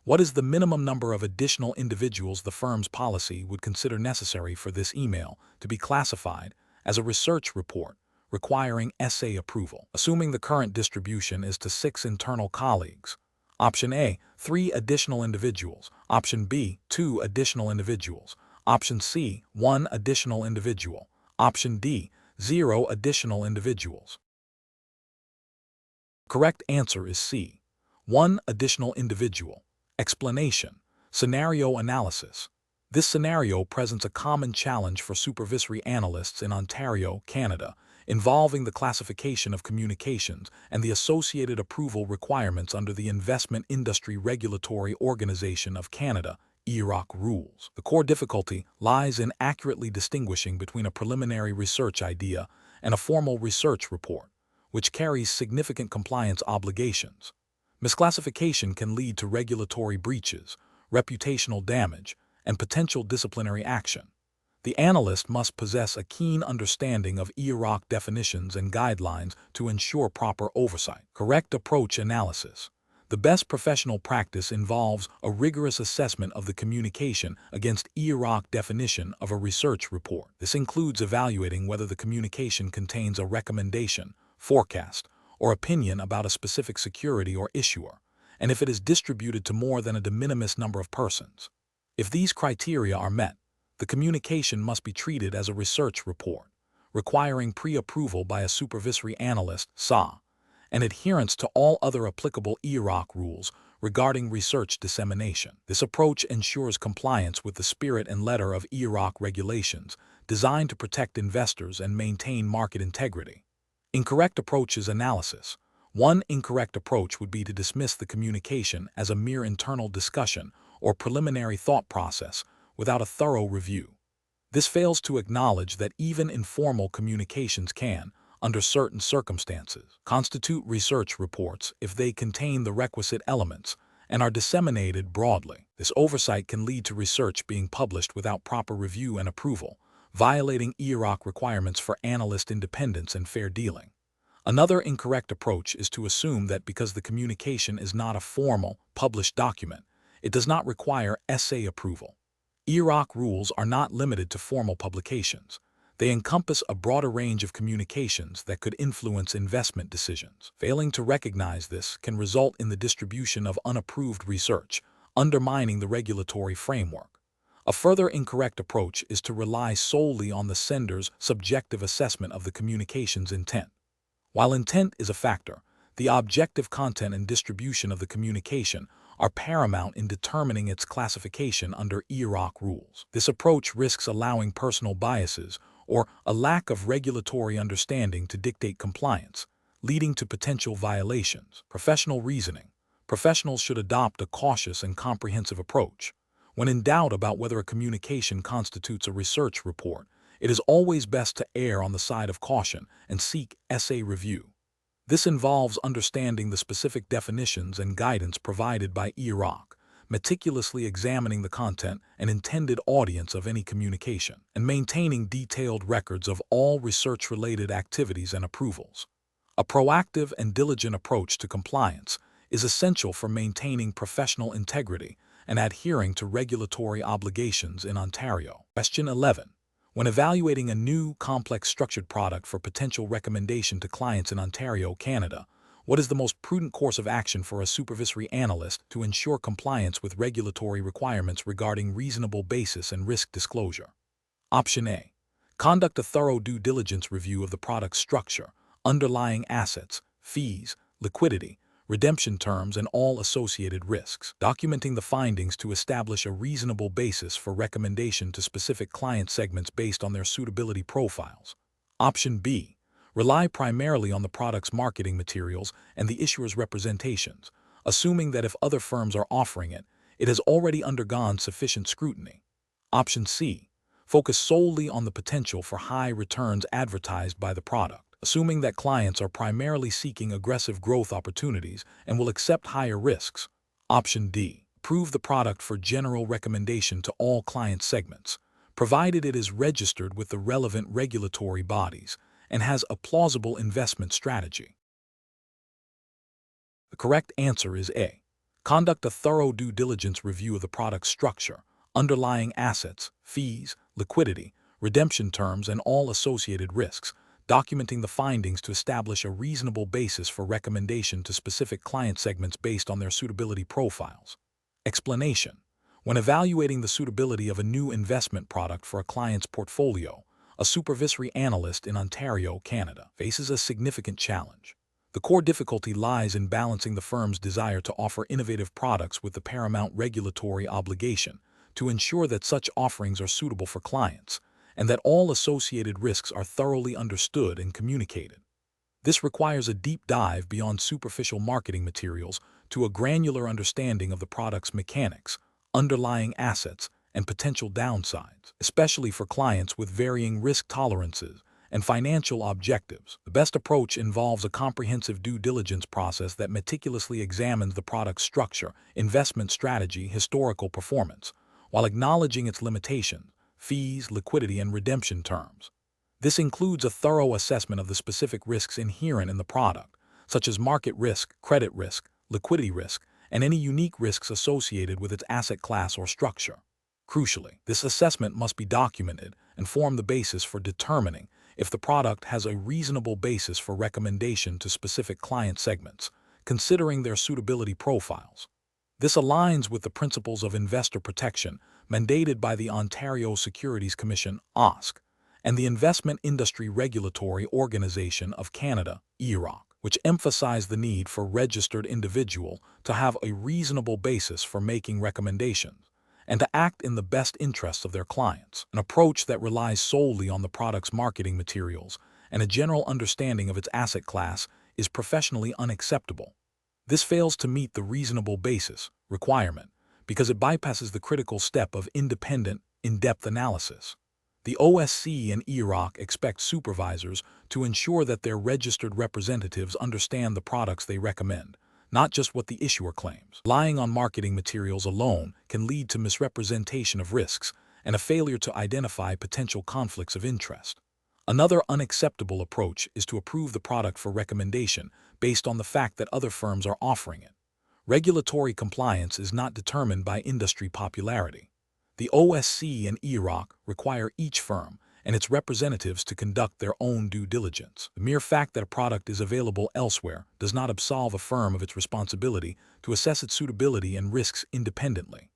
what is the minimum number of additional individuals the firm's policy would consider necessary for this email to be classified as a research report requiring SA approval? Assuming the current distribution is to 6 internal colleagues. Option A, 3 additional individuals. Option B, 2 additional individuals. Option C, 1 additional individual. Option D, 0 additional individuals. Correct answer is C, 1 additional individual. Explanation: scenario analysis. This scenario presents a common challenge for supervisory analysts in Ontario, Canada, involving the classification of communications and the associated approval requirements under the Investment Industry Regulatory Organization of Canada, IIROC rules. The core difficulty lies in accurately distinguishing between a preliminary research idea and a formal research report, which carries significant compliance obligations. Misclassification can lead to regulatory breaches, reputational damage, and potential disciplinary action. The analyst must possess a keen understanding of IIROC definitions and guidelines to ensure proper oversight. Correct approach analysis. The best professional practice involves a rigorous assessment of the communication against IIROC definition of a research report. This includes evaluating whether the communication contains a recommendation, forecast, or opinion about a specific security or issuer, and if it is distributed to more than a de minimis number of persons. If these criteria are met, the communication must be treated as a research report, requiring pre-approval by a supervisory analyst, SA, and adherence to all other applicable IIROC rules regarding research dissemination. This approach ensures compliance with the spirit and letter of IIROC regulations designed to protect investors and maintain market integrity. Incorrect approaches analysis. One incorrect approach would be to dismiss the communication as a mere internal discussion or preliminary thought process without a thorough review. This fails to acknowledge that even informal communications can, under certain circumstances, constitute research reports if they contain the requisite elements and are disseminated broadly. This oversight can lead to research being published without proper review and approval, violating IIROC requirements for analyst independence and fair dealing. Another incorrect approach is to assume that because the communication is not a formal, published document, it does not require SA approval. IIROC rules are not limited to formal publications. They encompass a broader range of communications that could influence investment decisions. Failing to recognize this can result in the distribution of unapproved research, undermining the regulatory framework. A further incorrect approach is to rely solely on the sender's subjective assessment of the communication's intent. While intent is a factor, the objective content and distribution of the communication are paramount in determining its classification under IIROC rules. This approach risks allowing personal biases or a lack of regulatory understanding to dictate compliance, leading to potential violations. Professional reasoning. Professionals should adopt a cautious and comprehensive approach. When in doubt about whether a communication constitutes a research report, it is always best to err on the side of caution and seek SA review. This involves understanding the specific definitions and guidance provided by IIROC, meticulously examining the content and intended audience of any communication, and maintaining detailed records of all research-related activities and approvals. A proactive and diligent approach to compliance is essential for maintaining professional integrity and adhering to regulatory obligations in Ontario. Question 11. When evaluating a new, complex structured product for potential recommendation to clients in Ontario, Canada, what is the most prudent course of action for a supervisory analyst to ensure compliance with regulatory requirements regarding reasonable basis and risk disclosure? Option A. Conduct a thorough due diligence review of the product's structure, underlying assets, fees, liquidity, redemption terms, and all associated risks, documenting the findings to establish a reasonable basis for recommendation to specific client segments based on their suitability profiles. Option B. Rely primarily on the product's marketing materials and the issuer's representations, assuming that if other firms are offering it, it has already undergone sufficient scrutiny. Option C. Focus solely on the potential for high returns advertised by the product, assuming that clients are primarily seeking aggressive growth opportunities and will accept higher risks. Option D. Approve the product for general recommendation to all client segments, provided it is registered with the relevant regulatory bodies and has a plausible investment strategy. The correct answer is A. Conduct a thorough due diligence review of the product's structure, underlying assets, fees, liquidity, redemption terms, and all associated risks, documenting the findings to establish a reasonable basis for recommendation to specific client segments based on their suitability profiles. Explanation. When evaluating the suitability of a new investment product for a client's portfolio, a supervisory analyst in Ontario, Canada, faces a significant challenge. The core difficulty lies in balancing the firm's desire to offer innovative products with the paramount regulatory obligation to ensure that such offerings are suitable for clients, and that all associated risks are thoroughly understood and communicated. This requires a deep dive beyond superficial marketing materials to a granular understanding of the product's mechanics, underlying assets, and potential downsides, especially for clients with varying risk tolerances and financial objectives. The best approach involves a comprehensive due diligence process that meticulously examines the product's structure, investment strategy, historical performance, while acknowledging its limitations, fees, liquidity, and redemption terms. This includes a thorough assessment of the specific risks inherent in the product, such as market risk, credit risk, liquidity risk, and any unique risks associated with its asset class or structure. Crucially, this assessment must be documented and form the basis for determining if the product has a reasonable basis for recommendation to specific client segments, considering their suitability profiles. This aligns with the principles of investor protection mandated by the Ontario Securities Commission (OSC) and the Investment Industry Regulatory Organization of Canada (IIROC), which emphasize the need for registered individuals to have a reasonable basis for making recommendations and to act in the best interests of their clients. An approach that relies solely on the product's marketing materials and a general understanding of its asset class is professionally unacceptable. This fails to meet the reasonable basis requirement because it bypasses the critical step of independent, in-depth analysis. The OSC and IIROC expect supervisors to ensure that their registered representatives understand the products they recommend, not just what the issuer claims. Relying on marketing materials alone can lead to misrepresentation of risks and a failure to identify potential conflicts of interest. Another unacceptable approach is to approve the product for recommendation based on the fact that other firms are offering it. Regulatory compliance is not determined by industry popularity. The OSC and IIROC require each firm and its representatives to conduct their own due diligence. The mere fact that a product is available elsewhere does not absolve a firm of its responsibility to assess its suitability and risks independently.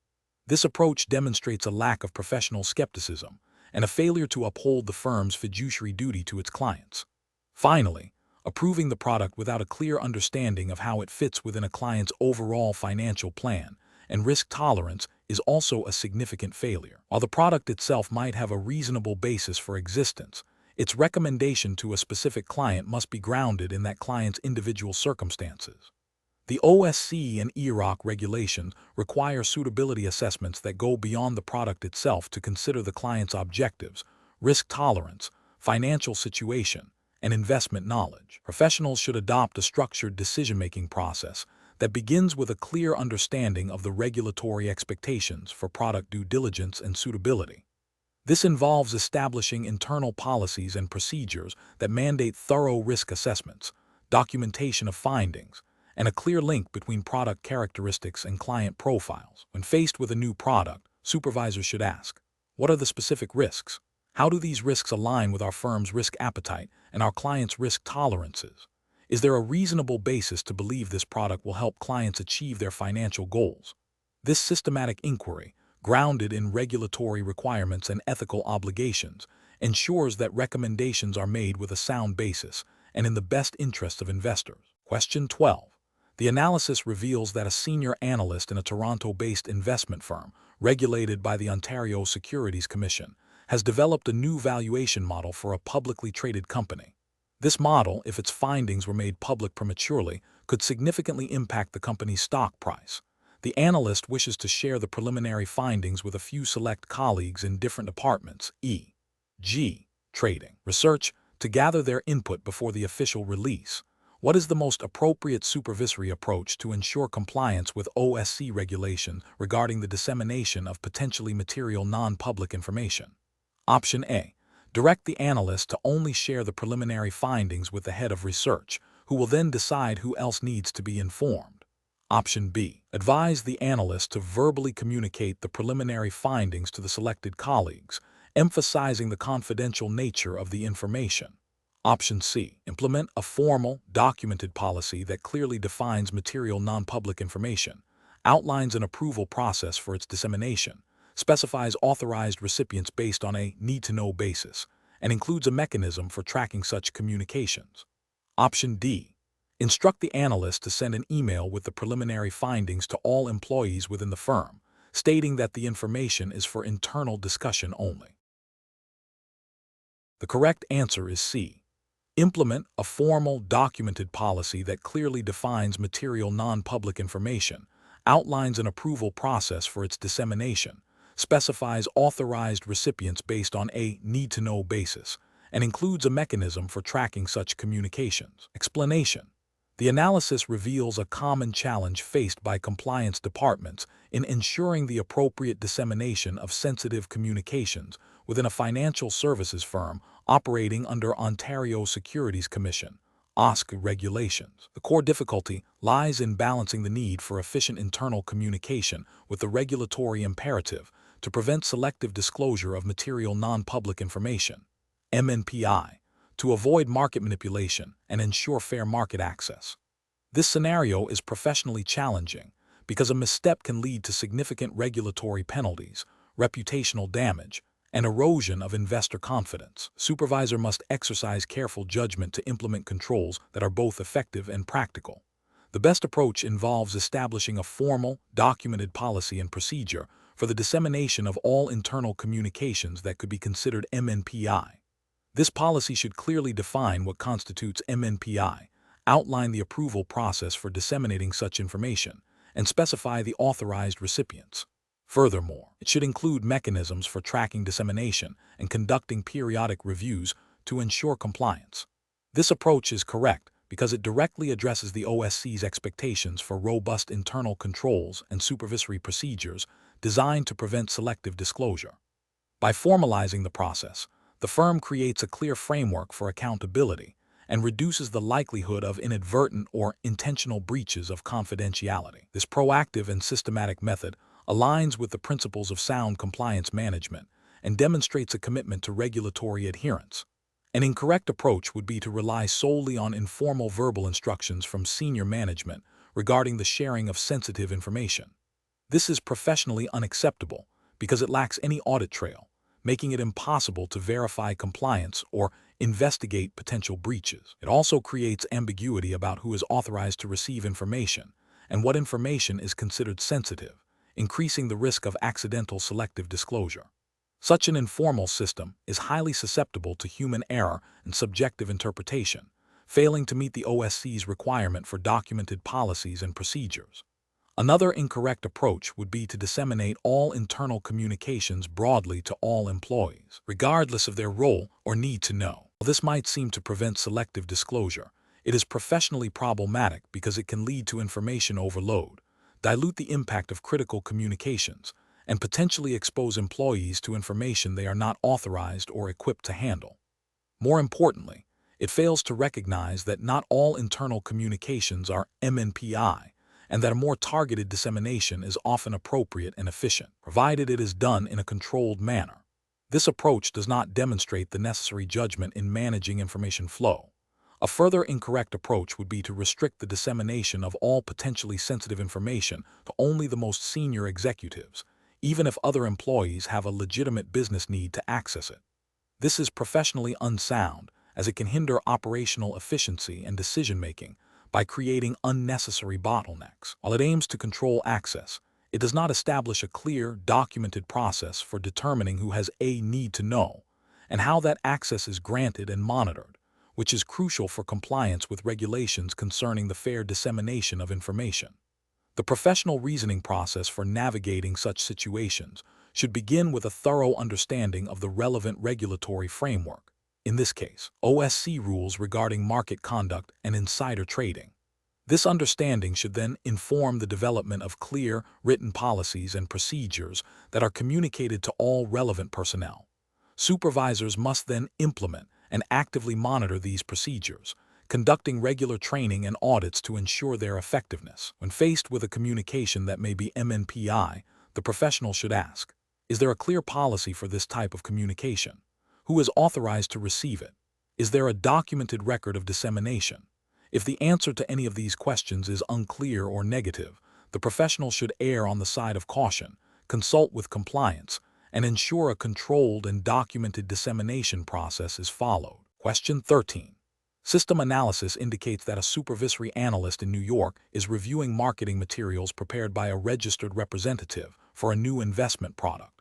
This approach demonstrates a lack of professional skepticism and a failure to uphold the firm's fiduciary duty to its clients. Finally, approving the product without a clear understanding of how it fits within a client's overall financial plan and risk tolerance is also a significant failure. While the product itself might have a reasonable basis for existence, its recommendation to a specific client must be grounded in that client's individual circumstances. The OSC and IIROC regulations require suitability assessments that go beyond the product itself to consider the client's objectives, risk tolerance, financial situation, and investment knowledge. Professionals should adopt a structured decision-making process that begins with a clear understanding of the regulatory expectations for product due diligence and suitability. This involves establishing internal policies and procedures that mandate thorough risk assessments, documentation of findings, and a clear link between product characteristics and client profiles. When faced with a new product, supervisors should ask, what are the specific risks? How do these risks align with our firm's risk appetite and our clients' risk tolerances? Is there a reasonable basis to believe this product will help clients achieve their financial goals? This systematic inquiry, grounded in regulatory requirements and ethical obligations, ensures that recommendations are made with a sound basis and in the best interests of investors. Question 12. The analysis reveals that a senior analyst in a Toronto-based investment firm, regulated by the Ontario Securities Commission, has developed a new valuation model for a publicly traded company. This model, if its findings were made public prematurely, could significantly impact the company's stock price. The analyst wishes to share the preliminary findings with a few select colleagues in different departments, e.g., trading, research, to gather their input before the official release. What is the most appropriate supervisory approach to ensure compliance with OSC regulation regarding the dissemination of potentially material non-public information? Option A. Direct the analyst to only share the preliminary findings with the head of research, who will then decide who else needs to be informed. Option B. Advise the analyst to verbally communicate the preliminary findings to the selected colleagues, emphasizing the confidential nature of the information. Option C. Implement a formal, documented policy that clearly defines material non-public information, outlines an approval process for its dissemination, specifies authorized recipients based on a need-to-know basis, and includes a mechanism for tracking such communications. Option D. Instruct the analyst to send an email with the preliminary findings to all employees within the firm, stating that the information is for internal discussion only. The correct answer is C. Implement a formal, documented policy that clearly defines material non-public information, outlines an approval process for its dissemination, specifies authorized recipients based on a need-to-know basis, and includes a mechanism for tracking such communications. Explanation. The analysis reveals a common challenge faced by compliance departments in ensuring the appropriate dissemination of sensitive communications within a financial services firm operating under Ontario Securities Commission (OSC) regulations. The core difficulty lies in balancing the need for efficient internal communication with the regulatory imperative to prevent selective disclosure of material non-public information, MNPI, to avoid market manipulation and ensure fair market access. This scenario is professionally challenging because a misstep can lead to significant regulatory penalties, reputational damage, and erosion of investor confidence. Supervisor must exercise careful judgment to implement controls that are both effective and practical. The best approach involves establishing a formal, documented policy and procedure for the dissemination of all internal communications that could be considered MNPI. This policy should clearly define what constitutes MNPI, outline the approval process for disseminating such information, and specify the authorized recipients. Furthermore, it should include mechanisms for tracking dissemination and conducting periodic reviews to ensure compliance. This approach is correct because it directly addresses the OSC's expectations for robust internal controls and supervisory procedures designed to prevent selective disclosure. By formalizing the process, the firm creates a clear framework for accountability and reduces the likelihood of inadvertent or intentional breaches of confidentiality. This proactive and systematic method aligns with the principles of sound compliance management and demonstrates a commitment to regulatory adherence. An incorrect approach would be to rely solely on informal verbal instructions from senior management regarding the sharing of sensitive information. This is professionally unacceptable because it lacks any audit trail, making it impossible to verify compliance or investigate potential breaches. It also creates ambiguity about who is authorized to receive information and what information is considered sensitive, increasing the risk of accidental selective disclosure. Such an informal system is highly susceptible to human error and subjective interpretation, failing to meet the OSC's requirement for documented policies and procedures. Another incorrect approach would be to disseminate all internal communications broadly to all employees, regardless of their role or need to know. While this might seem to prevent selective disclosure, it is professionally problematic because it can lead to information overload, dilute the impact of critical communications, and potentially expose employees to information they are not authorized or equipped to handle. More importantly, It fails to recognize that not all internal communications are MNPI, and that a more targeted dissemination is often appropriate and efficient, provided it is done in a controlled manner. This approach does not demonstrate the necessary judgment in managing information flow. A further incorrect approach would be to restrict the dissemination of all potentially sensitive information to only the most senior executives, even if other employees have a legitimate business need to access it. This is professionally unsound, as it can hinder operational efficiency and decision-making by creating unnecessary bottlenecks. While it aims to control access, it does not establish a clear, documented process for determining who has a need to know and how that access is granted and monitored, which is crucial for compliance with regulations concerning the fair dissemination of information. The professional reasoning process for navigating such situations should begin with a thorough understanding of the relevant regulatory framework, in this case, OSC rules regarding market conduct and insider trading. This understanding should then inform the development of clear, written policies and procedures that are communicated to all relevant personnel. Supervisors must then implement and actively monitor these procedures, conducting regular training and audits to ensure their effectiveness. When faced with a communication that may be MNPI, the professional should ask, is there a clear policy for this type of communication? Who is authorized to receive it? Is there a documented record of dissemination? If the answer to any of these questions is unclear or negative, the professional should err on the side of caution, consult with compliance, and ensure a controlled and documented dissemination process is followed. Question 13. System analysis indicates that a supervisory analyst in New York is reviewing marketing materials prepared by a registered representative for a new investment product.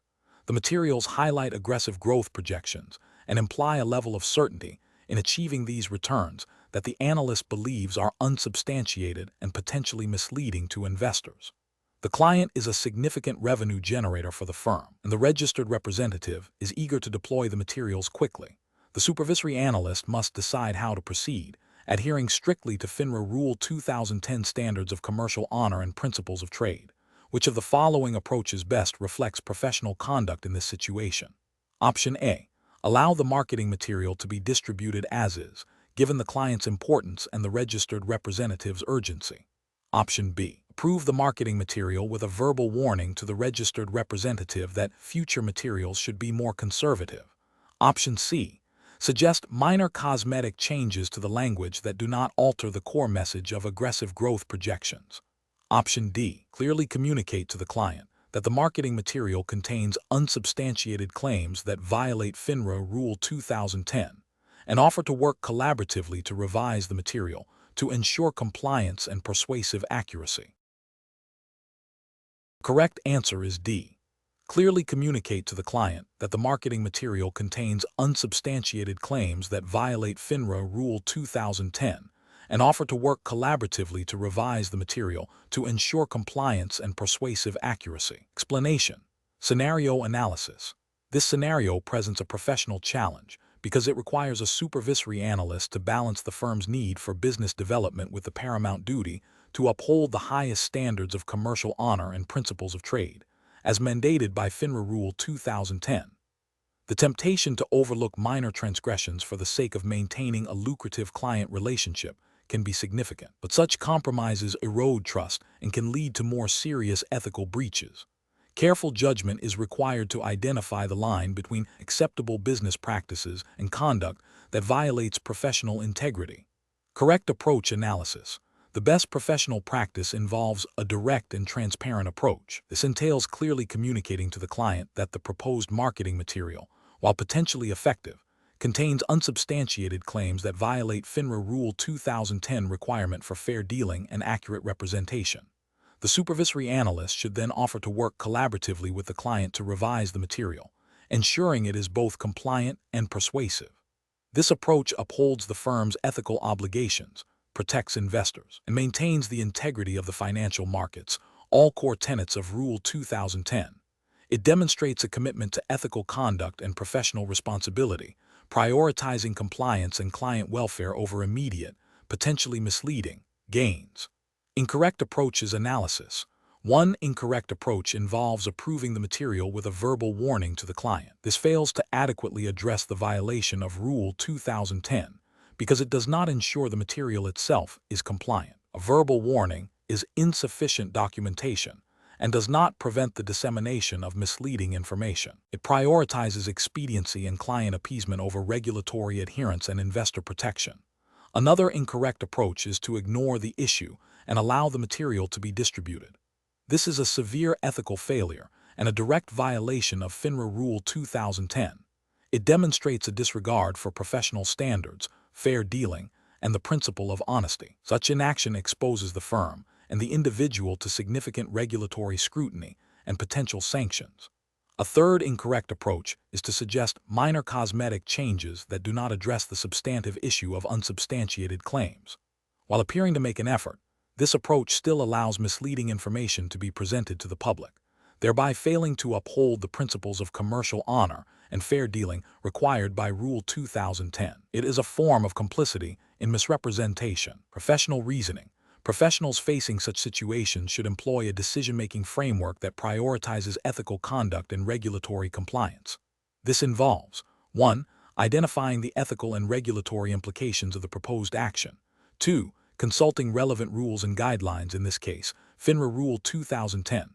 The materials highlight aggressive growth projections and imply a level of certainty in achieving these returns that the analyst believes are unsubstantiated and potentially misleading to investors. The client is a significant revenue generator for the firm, and the registered representative is eager to deploy the materials quickly. The supervisory analyst must decide how to proceed, adhering strictly to FINRA Rule 2010 standards of commercial honor and principles of trade. Which of the following approaches best reflects professional conduct in this situation? Option A. Allow the marketing material to be distributed as is, given the client's importance and the registered representative's urgency. Option B. Approve the marketing material with a verbal warning to the registered representative that future materials should be more conservative. Option C. Suggest minor cosmetic changes to the language that do not alter the core message of aggressive growth projections. Option D. Clearly communicate to the client that the marketing material contains unsubstantiated claims that violate FINRA Rule 2010, and offer to work collaboratively to revise the material to ensure compliance and persuasive accuracy. The correct answer is D. Clearly communicate to the client that the marketing material contains unsubstantiated claims that violate FINRA Rule 2010, and offer to work collaboratively to revise the material to ensure compliance and persuasive accuracy. Explanation. Scenario analysis. This scenario presents a professional challenge because it requires a supervisory analyst to balance the firm's need for business development with the paramount duty to uphold the highest standards of commercial honor and principles of trade, as mandated by FINRA Rule 2010. The temptation to overlook minor transgressions for the sake of maintaining a lucrative client relationship can be significant, but such compromises erode trust and can lead to more serious ethical breaches. Careful judgment is required to identify the line between acceptable business practices and conduct that violates professional integrity. Correct approach analysis. The best professional practice involves a direct and transparent approach. This entails clearly communicating to the client that the proposed marketing material, while potentially effective, contains unsubstantiated claims that violate FINRA Rule 2010 requirement for fair dealing and accurate representation. The supervisory analyst should then offer to work collaboratively with the client to revise the material, ensuring it is both compliant and persuasive. This approach upholds the firm's ethical obligations, protects investors, and maintains the integrity of the financial markets, all core tenets of Rule 2010. It demonstrates a commitment to ethical conduct and professional responsibility, prioritizing compliance and client welfare over immediate, potentially misleading, gains. Incorrect approaches analysis. One incorrect approach involves approving the material with a verbal warning to the client. This fails to adequately address the violation of Rule 2010 because it does not ensure the material itself is compliant. A verbal warning is insufficient documentation and does not prevent the dissemination of misleading information. It prioritizes expediency and client appeasement over regulatory adherence and investor protection. Another incorrect approach is to ignore the issue and allow the material to be distributed. This is a severe ethical failure and a direct violation of FINRA Rule 2010. It demonstrates a disregard for professional standards, fair dealing, and the principle of honesty. Such inaction exposes the firm and the individual to significant regulatory scrutiny and potential sanctions. A third incorrect approach is to suggest minor cosmetic changes that do not address the substantive issue of unsubstantiated claims. While appearing to make an effort, this approach still allows misleading information to be presented to the public, thereby failing to uphold the principles of commercial honor and fair dealing required by Rule 2010. It is a form of complicity in misrepresentation. Professional reasoning. Professionals facing such situations should employ a decision-making framework that prioritizes ethical conduct and regulatory compliance. This involves 1. Identifying the ethical and regulatory implications of the proposed action. 2. Consulting relevant rules and guidelines, in this case, FINRA Rule 2010.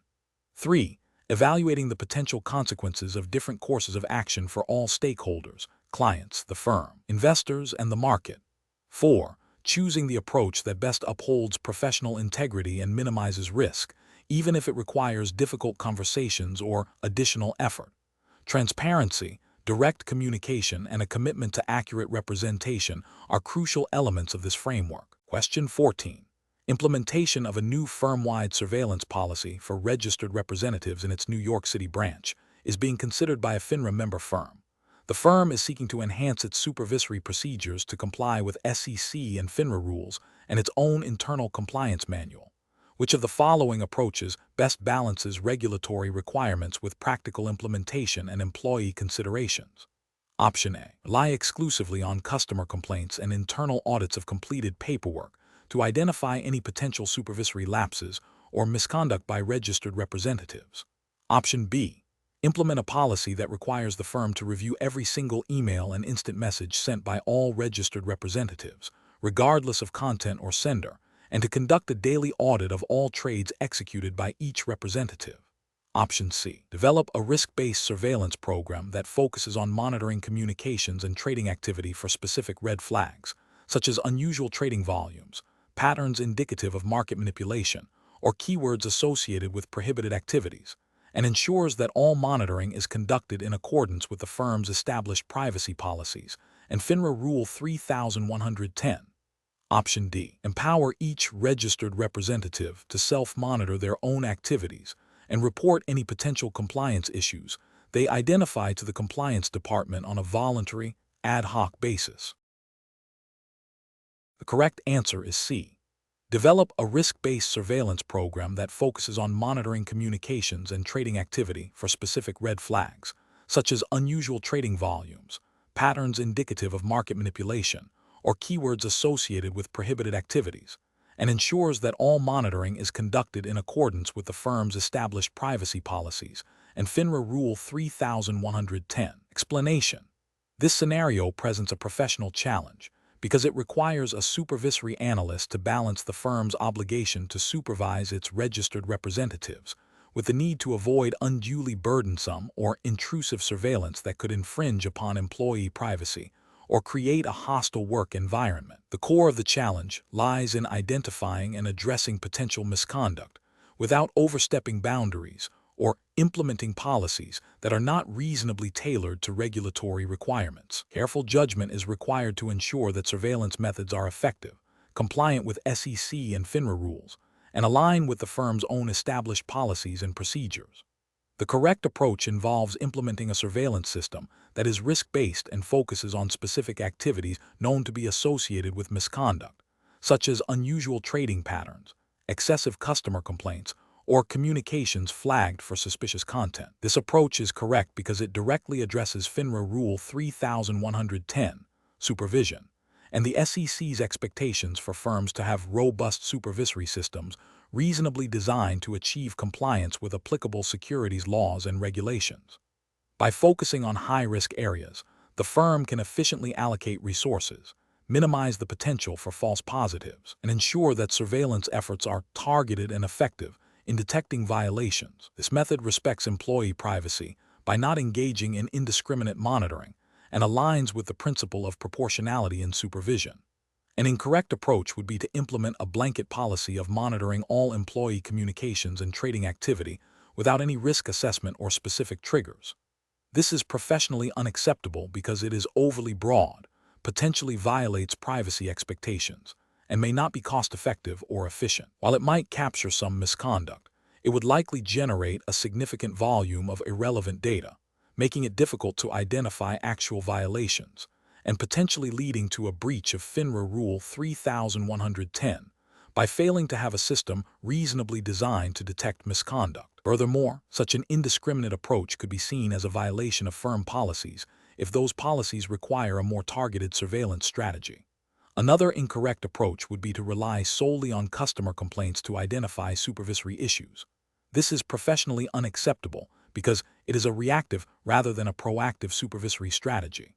3. Evaluating the potential consequences of different courses of action for all stakeholders, clients, the firm, investors, and the market. 4. Choosing the approach that best upholds professional integrity and minimizes risk, even if it requires difficult conversations or additional effort. Transparency, direct communication, and a commitment to accurate representation are crucial elements of this framework. Question 14. Implementation of a new firm-wide surveillance policy for registered representatives in its New York City branch is being considered by a FINRA member firm. The firm is seeking to enhance its supervisory procedures to comply with SEC and FINRA rules and its own internal compliance manual. Which of the following approaches best balances regulatory requirements with practical implementation and employee considerations? Option A. Rely exclusively on customer complaints and internal audits of completed paperwork to identify any potential supervisory lapses or misconduct by registered representatives. Option B. Implement a policy that requires the firm to review every single email and instant message sent by all registered representatives, regardless of content or sender, and to conduct a daily audit of all trades executed by each representative. Option C. Develop a risk-based surveillance program that focuses on monitoring communications and trading activity for specific red flags, such as unusual trading volumes, patterns indicative of market manipulation, or keywords associated with prohibited activities, and ensures that all monitoring is conducted in accordance with the firm's established privacy policies and FINRA Rule 3110. Option D. Empower each registered representative to self-monitor their own activities and report any potential compliance issues they identify to the compliance department on a voluntary, ad hoc basis. The correct answer is C. Develop a risk-based surveillance program that focuses on monitoring communications and trading activity for specific red flags, such as unusual trading volumes, patterns indicative of market manipulation, or keywords associated with prohibited activities, and ensures that all monitoring is conducted in accordance with the firm's established privacy policies and FINRA Rule 3110. Explanation. This scenario presents a professional challenge because it requires a supervisory analyst to balance the firm's obligation to supervise its registered representatives with the need to avoid unduly burdensome or intrusive surveillance that could infringe upon employee privacy or create a hostile work environment. The core of the challenge lies in identifying and addressing potential misconduct without overstepping boundaries or implementing policies that are not reasonably tailored to regulatory requirements. Careful judgment is required to ensure that surveillance methods are effective, compliant with SEC and FINRA rules, and align with the firm's own established policies and procedures. The correct approach involves implementing a surveillance system that is risk-based and focuses on specific activities known to be associated with misconduct, such as unusual trading patterns, excessive customer complaints, or communications flagged for suspicious content. This approach is correct because it directly addresses FINRA Rule 3110, supervision, and the SEC's expectations for firms to have robust supervisory systems reasonably designed to achieve compliance with applicable securities laws and regulations. By focusing on high-risk areas, the firm can efficiently allocate resources, minimize the potential for false positives, and ensure that surveillance efforts are targeted and effective in detecting violations. This method respects employee privacy by not engaging in indiscriminate monitoring and aligns with the principle of proportionality in supervision. An incorrect approach would be to implement a blanket policy of monitoring all employee communications and trading activity without any risk assessment or specific triggers. This is professionally unacceptable because it is overly broad, potentially violates privacy expectations, and may not be cost-effective or efficient. While it might capture some misconduct, it would likely generate a significant volume of irrelevant data, making it difficult to identify actual violations, and potentially leading to a breach of FINRA Rule 3110 by failing to have a system reasonably designed to detect misconduct. Furthermore, such an indiscriminate approach could be seen as a violation of firm policies if those policies require a more targeted surveillance strategy. Another incorrect approach would be to rely solely on customer complaints to identify supervisory issues. This is professionally unacceptable because it is a reactive rather than a proactive supervisory strategy.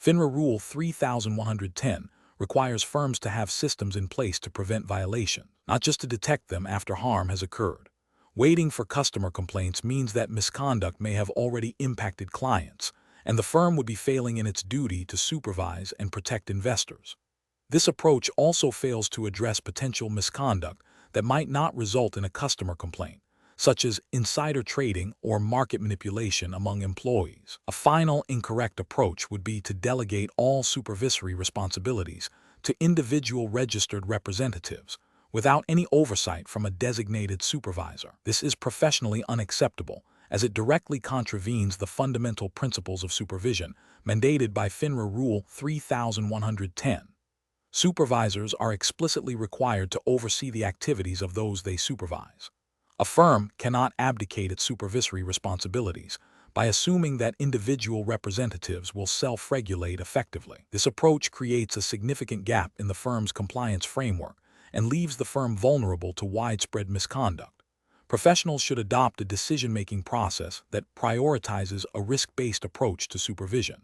FINRA Rule 3110 requires firms to have systems in place to prevent violations, not just to detect them after harm has occurred. Waiting for customer complaints means that misconduct may have already impacted clients, and the firm would be failing in its duty to supervise and protect investors. This approach also fails to address potential misconduct that might not result in a customer complaint, such as insider trading or market manipulation among employees. A final incorrect approach would be to delegate all supervisory responsibilities to individual registered representatives without any oversight from a designated supervisor. This is professionally unacceptable, as it directly contravenes the fundamental principles of supervision mandated by FINRA Rule 3110. Supervisors are explicitly required to oversee the activities of those they supervise. A firm cannot abdicate its supervisory responsibilities by assuming that individual representatives will self-regulate effectively. This approach creates a significant gap in the firm's compliance framework and leaves the firm vulnerable to widespread misconduct. Professionals should adopt a decision-making process that prioritizes a risk-based approach to supervision.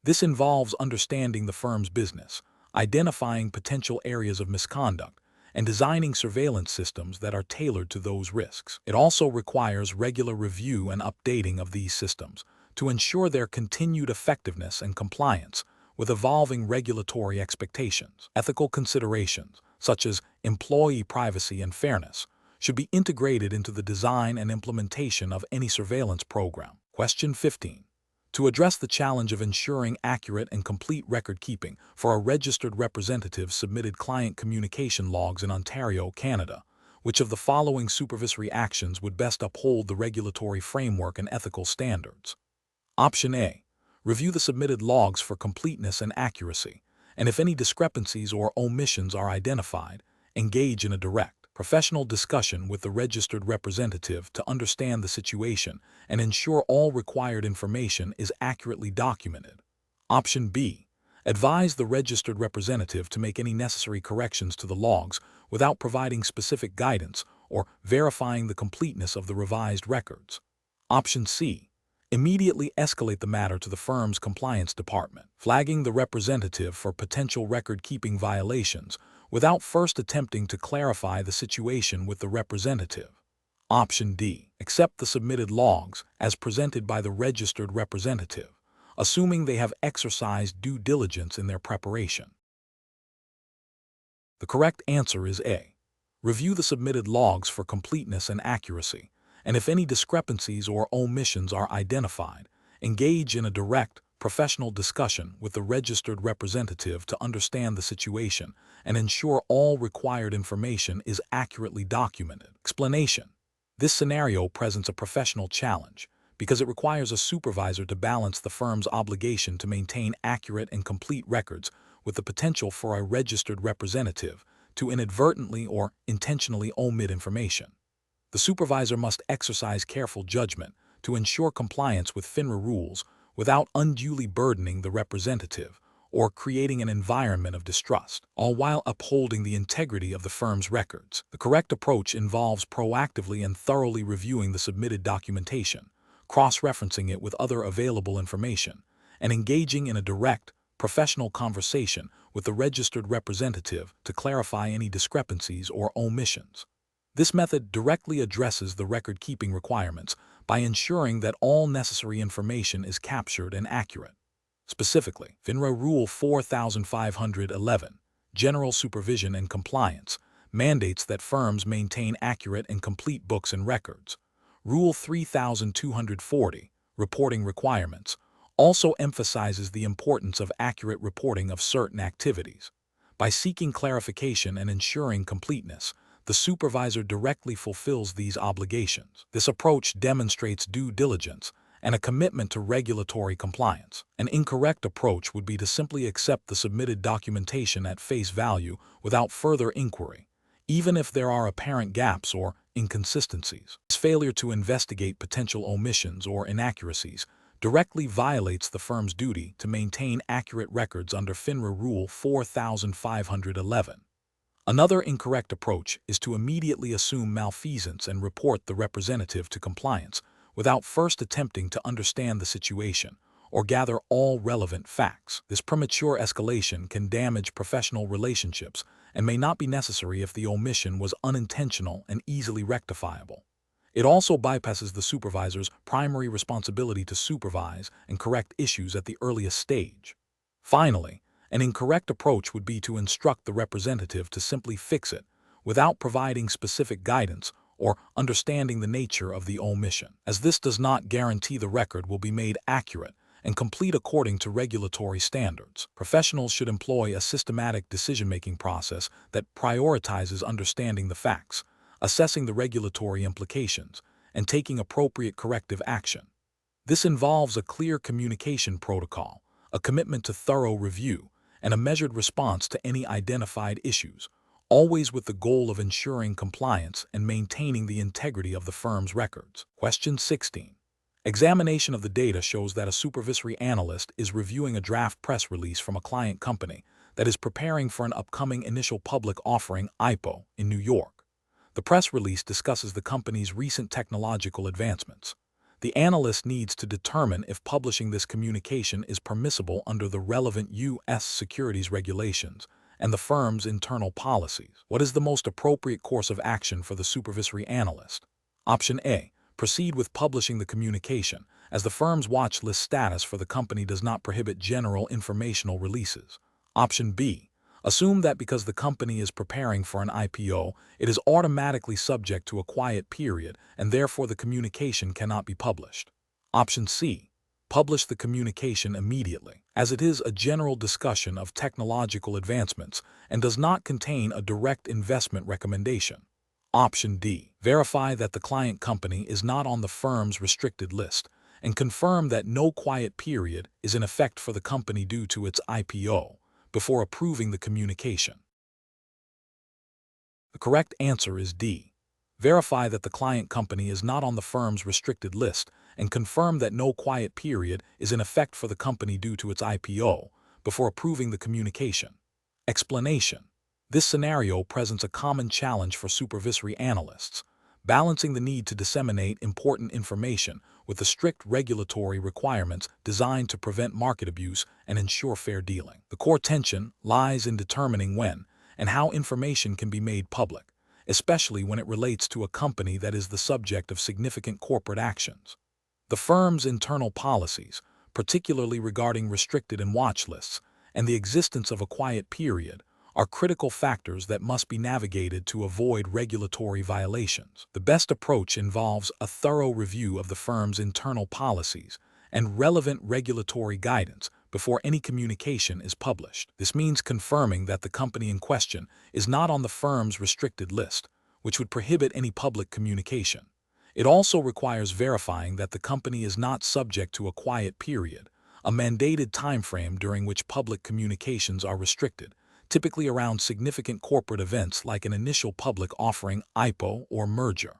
This involves understanding the firm's business, identifying potential areas of misconduct, and designing surveillance systems that are tailored to those risks. It also requires regular review and updating of these systems to ensure their continued effectiveness and compliance with evolving regulatory expectations. Ethical considerations, such as employee privacy and fairness, should be integrated into the design and implementation of any surveillance program. Question 15. To address the challenge of ensuring accurate and complete record-keeping for a registered representative submitted client communication logs in Ontario, Canada, which of the following supervisory actions would best uphold the regulatory framework and ethical standards? Option A. Review the submitted logs for completeness and accuracy, and if any discrepancies or omissions are identified, engage in a direct, professional discussion with the registered representative to understand the situation and ensure all required information is accurately documented. Option B. Advise the registered representative to make any necessary corrections to the logs without providing specific guidance or verifying the completeness of the revised records. Option C. Immediately escalate the matter to the firm's compliance department, flagging the representative for potential record-keeping violations without first attempting to clarify the situation with the representative. Option D. Accept the submitted logs as presented by the registered representative, assuming they have exercised due diligence in their preparation. The correct answer is A. Review the submitted logs for completeness and accuracy, and if any discrepancies or omissions are identified, engage in a direct, professional discussion with the registered representative to understand the situation and ensure all required information is accurately documented. Explanation. This scenario presents a professional challenge because it requires a supervisor to balance the firm's obligation to maintain accurate and complete records with the potential for a registered representative to inadvertently or intentionally omit information. The supervisor must exercise careful judgment to ensure compliance with FINRA rules without unduly burdening the representative or creating an environment of distrust, all while upholding the integrity of the firm's records. The correct approach involves proactively and thoroughly reviewing the submitted documentation, cross-referencing it with other available information, and engaging in a direct, professional conversation with the registered representative to clarify any discrepancies or omissions. This method directly addresses the record-keeping requirements by ensuring that all necessary information is captured and accurate. Specifically, FINRA Rule 4511, General Supervision and Compliance, mandates that firms maintain accurate and complete books and records. Rule 3240, Reporting Requirements, also emphasizes the importance of accurate reporting of certain activities. By seeking clarification and ensuring completeness, the supervisor directly fulfills these obligations. This approach demonstrates due diligence and a commitment to regulatory compliance. An incorrect approach would be to simply accept the submitted documentation at face value without further inquiry, even if there are apparent gaps or inconsistencies. This failure to investigate potential omissions or inaccuracies directly violates the firm's duty to maintain accurate records under FINRA Rule 4511. Another incorrect approach is to immediately assume malfeasance and report the representative to compliance without first attempting to understand the situation or gather all relevant facts. This premature escalation can damage professional relationships and may not be necessary if the omission was unintentional and easily rectifiable. It also bypasses the supervisor's primary responsibility to supervise and correct issues at the earliest stage. Finally, an incorrect approach would be to instruct the representative to simply fix it without providing specific guidance or understanding the nature of the omission, as this does not guarantee the record will be made accurate and complete according to regulatory standards. Professionals should employ a systematic decision-making process that prioritizes understanding the facts, assessing the regulatory implications, and taking appropriate corrective action. This involves a clear communication protocol, a commitment to thorough review, and a measured response to any identified issues, always with the goal of ensuring compliance and maintaining the integrity of the firm's records. Question 16. Examination of the data shows that a supervisory analyst is reviewing a draft press release from a client company that is preparing for an upcoming initial public offering (IPO) in New York. The press release discusses the company's recent technological advancements. The analyst needs to determine if publishing this communication is permissible under the relevant U.S. securities regulations and the firm's internal policies. What is the most appropriate course of action for the supervisory analyst? Option A. Proceed with publishing the communication, as the firm's watch list status for the company does not prohibit general informational releases. Option B. Assume that because the company is preparing for an IPO, it is automatically subject to a quiet period and therefore the communication cannot be published. Option C. Publish the communication immediately, as it is a general discussion of technological advancements and does not contain a direct investment recommendation. Option D. Verify that the client company is not on the firm's restricted list and confirm that no quiet period is in effect for the company due to its IPO before approving the communication. The correct answer is D. Verify that the client company is not on the firm's restricted list and confirm that no quiet period is in effect for the company due to its IPO before approving the communication. Explanation. This scenario presents a common challenge for supervisory analysts, balancing the need to disseminate important information with the strict regulatory requirements designed to prevent market abuse and ensure fair dealing. The core tension lies in determining when and how information can be made public, especially when it relates to a company that is the subject of significant corporate actions. The firm's internal policies, particularly regarding restricted and watch lists, and the existence of a quiet period, are critical factors that must be navigated to avoid regulatory violations. The best approach involves a thorough review of the firm's internal policies and relevant regulatory guidance before any communication is published. This means confirming that the company in question is not on the firm's restricted list, which would prohibit any public communication. It also requires verifying that the company is not subject to a quiet period, a mandated timeframe during which public communications are restricted, typically around significant corporate events like an initial public offering, IPO, or merger.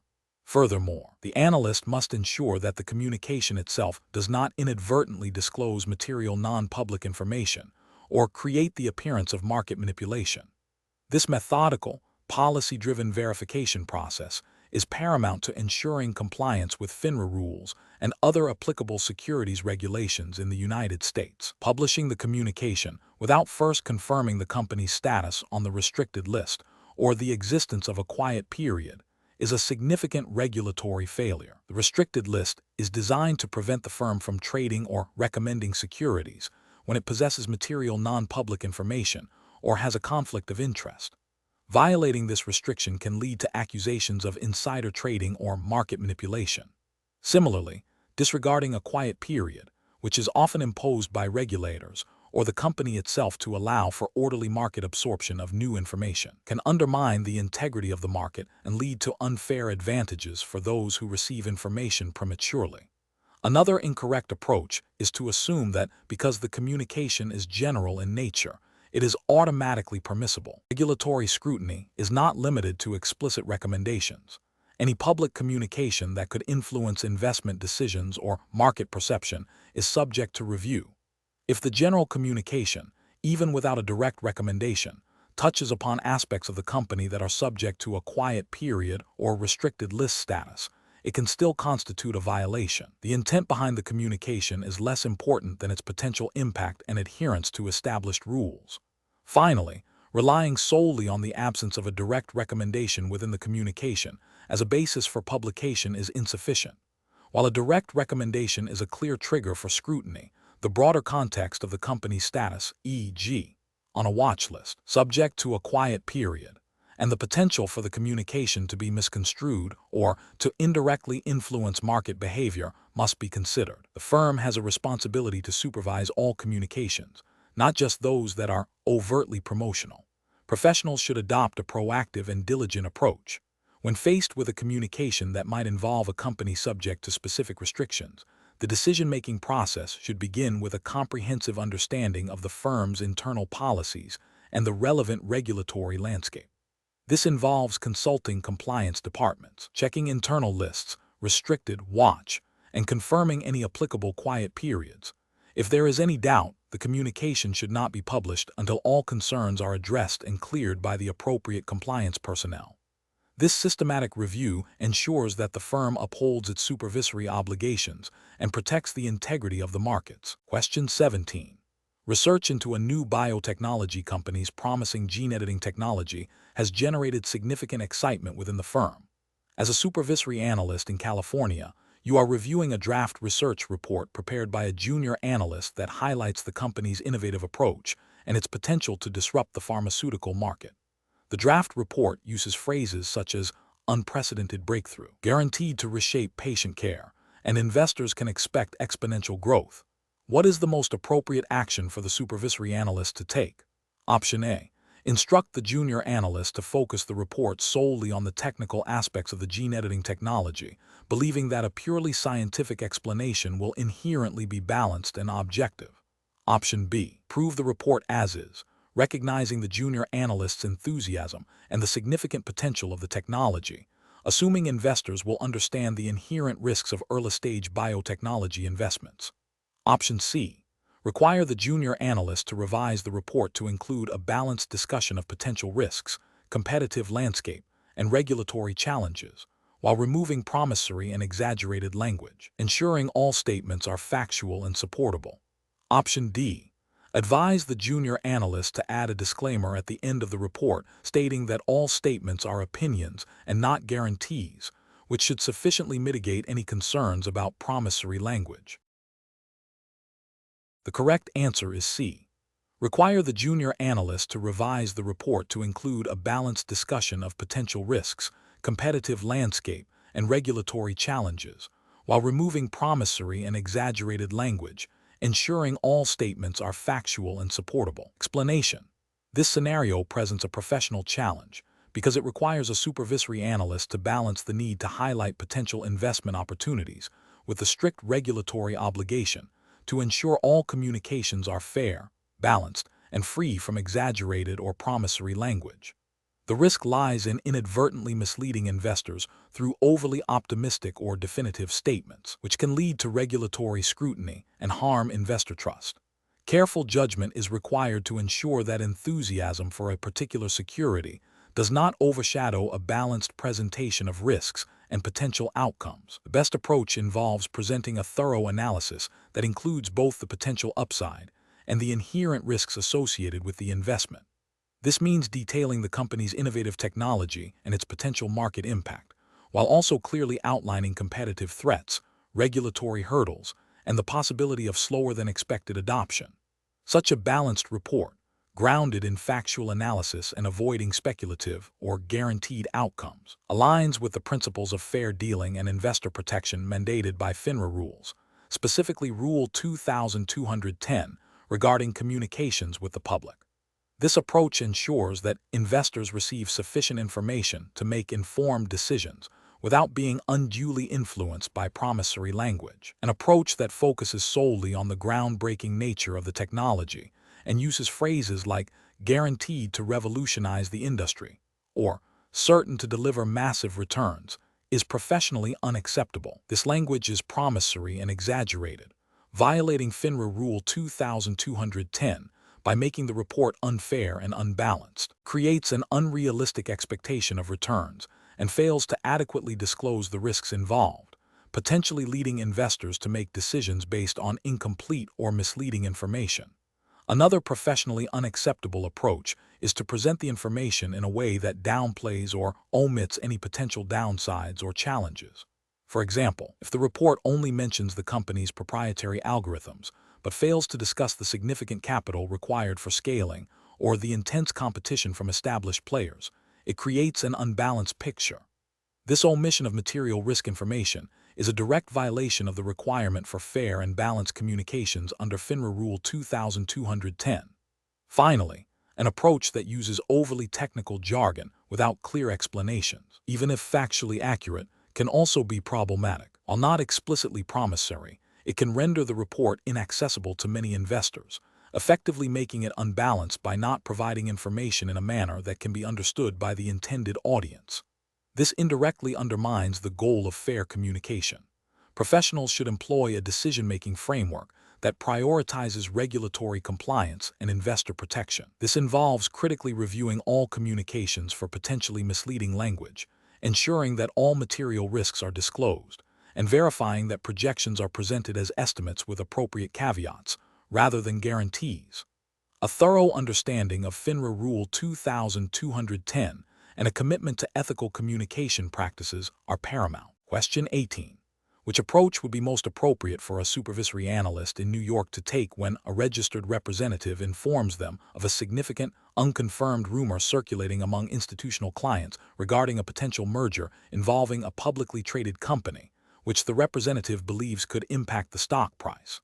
Furthermore, the analyst must ensure that the communication itself does not inadvertently disclose material non-public information or create the appearance of market manipulation. This methodical, policy-driven verification process is paramount to ensuring compliance with FINRA rules and other applicable securities regulations in the United States. Publishing the communication without first confirming the company's status on the restricted list or the existence of a quiet period is a significant regulatory failure. The restricted list is designed to prevent the firm from trading or recommending securities when it possesses material non-public information or has a conflict of interest. Violating this restriction can lead to accusations of insider trading or market manipulation. Similarly, disregarding a quiet period, which is often imposed by regulators or the company itself to allow for orderly market absorption of new information, can undermine the integrity of the market and lead to unfair advantages for those who receive information prematurely. Another incorrect approach is to assume that because the communication is general in nature, it is automatically permissible. Regulatory scrutiny is not limited to explicit recommendations. Any public communication that could influence investment decisions or market perception is subject to review. If the general communication, even without a direct recommendation, touches upon aspects of the company that are subject to a quiet period or restricted list status, it can still constitute a violation. The intent behind the communication is less important than its potential impact and adherence to established rules. Finally, relying solely on the absence of a direct recommendation within the communication as a basis for publication is insufficient. While a direct recommendation is a clear trigger for scrutiny, the broader context of the company's status, e.g., on a watch list, subject to a quiet period, and the potential for the communication to be misconstrued or to indirectly influence market behavior must be considered. The firm has a responsibility to supervise all communications, not just those that are overtly promotional. Professionals should adopt a proactive and diligent approach. When faced with a communication that might involve a company subject to specific restrictions, the decision-making process should begin with a comprehensive understanding of the firm's internal policies and the relevant regulatory landscape. This involves consulting compliance departments, checking internal lists, restricted watch, and confirming any applicable quiet periods. If there is any doubt, the communication should not be published until all concerns are addressed and cleared by the appropriate compliance personnel. This systematic review ensures that the firm upholds its supervisory obligations and protects the integrity of the markets. Question 17. Research into a new biotechnology company's promising gene editing technology has generated significant excitement within the firm. As a supervisory analyst in California, you are reviewing a draft research report prepared by a junior analyst that highlights the company's innovative approach and its potential to disrupt the pharmaceutical market. The draft report uses phrases such as unprecedented breakthrough, guaranteed to reshape patient care, and investors can expect exponential growth. What is the most appropriate action for the supervisory analyst to take? Option A. Instruct the junior analyst to focus the report solely on the technical aspects of the gene editing technology, believing that a purely scientific explanation will inherently be balanced and objective. Option B. Prove the report as is, recognizing the junior analyst's enthusiasm and the significant potential of the technology, assuming investors will understand the inherent risks of early-stage biotechnology investments. Option C. Require the junior analyst to revise the report to include a balanced discussion of potential risks, competitive landscape, and regulatory challenges, while removing promissory and exaggerated language, ensuring all statements are factual and supportable. Option D. Advise the junior analyst to add a disclaimer at the end of the report stating that all statements are opinions and not guarantees, which should sufficiently mitigate any concerns about promissory language. The correct answer is C. Require the junior analyst to revise the report to include a balanced discussion of potential risks, competitive landscape, and regulatory challenges, while removing promissory and exaggerated language, ensuring all statements are factual and supportable. Explanation. This scenario presents a professional challenge because it requires a supervisory analyst to balance the need to highlight potential investment opportunities with the strict regulatory obligation to ensure all communications are fair, balanced, and free from exaggerated or promissory language. The risk lies in inadvertently misleading investors through overly optimistic or definitive statements, which can lead to regulatory scrutiny and harm investor trust. Careful judgment is required to ensure that enthusiasm for a particular security does not overshadow a balanced presentation of risks and potential outcomes. The best approach involves presenting a thorough analysis that includes both the potential upside and the inherent risks associated with the investment. This means detailing the company's innovative technology and its potential market impact, while also clearly outlining competitive threats, regulatory hurdles, and the possibility of slower than expected adoption. Such a balanced report, grounded in factual analysis and avoiding speculative or guaranteed outcomes, aligns with the principles of fair dealing and investor protection mandated by FINRA rules, specifically Rule 2210 regarding communications with the public. This approach ensures that investors receive sufficient information to make informed decisions without being unduly influenced by promissory language, an approach that focuses solely on the groundbreaking nature of the technology and uses phrases like guaranteed to revolutionize the industry or certain to deliver massive returns is professionally unacceptable. This language is promissory and exaggerated, violating FINRA Rule 2210 by making the report unfair and unbalanced, creates an unrealistic expectation of returns, and fails to adequately disclose the risks involved, potentially leading investors to make decisions based on incomplete or misleading information. Another professionally unacceptable approach is to present the information in a way that downplays or omits any potential downsides or challenges. For example, if the report only mentions the company's proprietary algorithms, but fails to discuss the significant capital required for scaling or the intense competition from established players, it creates an unbalanced picture. This omission of material risk information is a direct violation of the requirement for fair and balanced communications under FINRA Rule 2210. Finally, an approach that uses overly technical jargon without clear explanations, even if factually accurate, can also be problematic. While not explicitly promissory, it can render the report inaccessible to many investors, effectively making it unbalanced by not providing information in a manner that can be understood by the intended audience. This indirectly undermines the goal of fair communication. Professionals should employ a decision-making framework that prioritizes regulatory compliance and investor protection. This involves critically reviewing all communications for potentially misleading language, ensuring that all material risks are disclosed, and verifying that projections are presented as estimates with appropriate caveats, rather than guarantees. A thorough understanding of FINRA Rule 2210 and a commitment to ethical communication practices are paramount. Question 18. Which approach would be most appropriate for a supervisory analyst in New York to take when a registered representative informs them of a significant, unconfirmed rumor circulating among institutional clients regarding a potential merger involving a publicly traded company, which the representative believes could impact the stock price?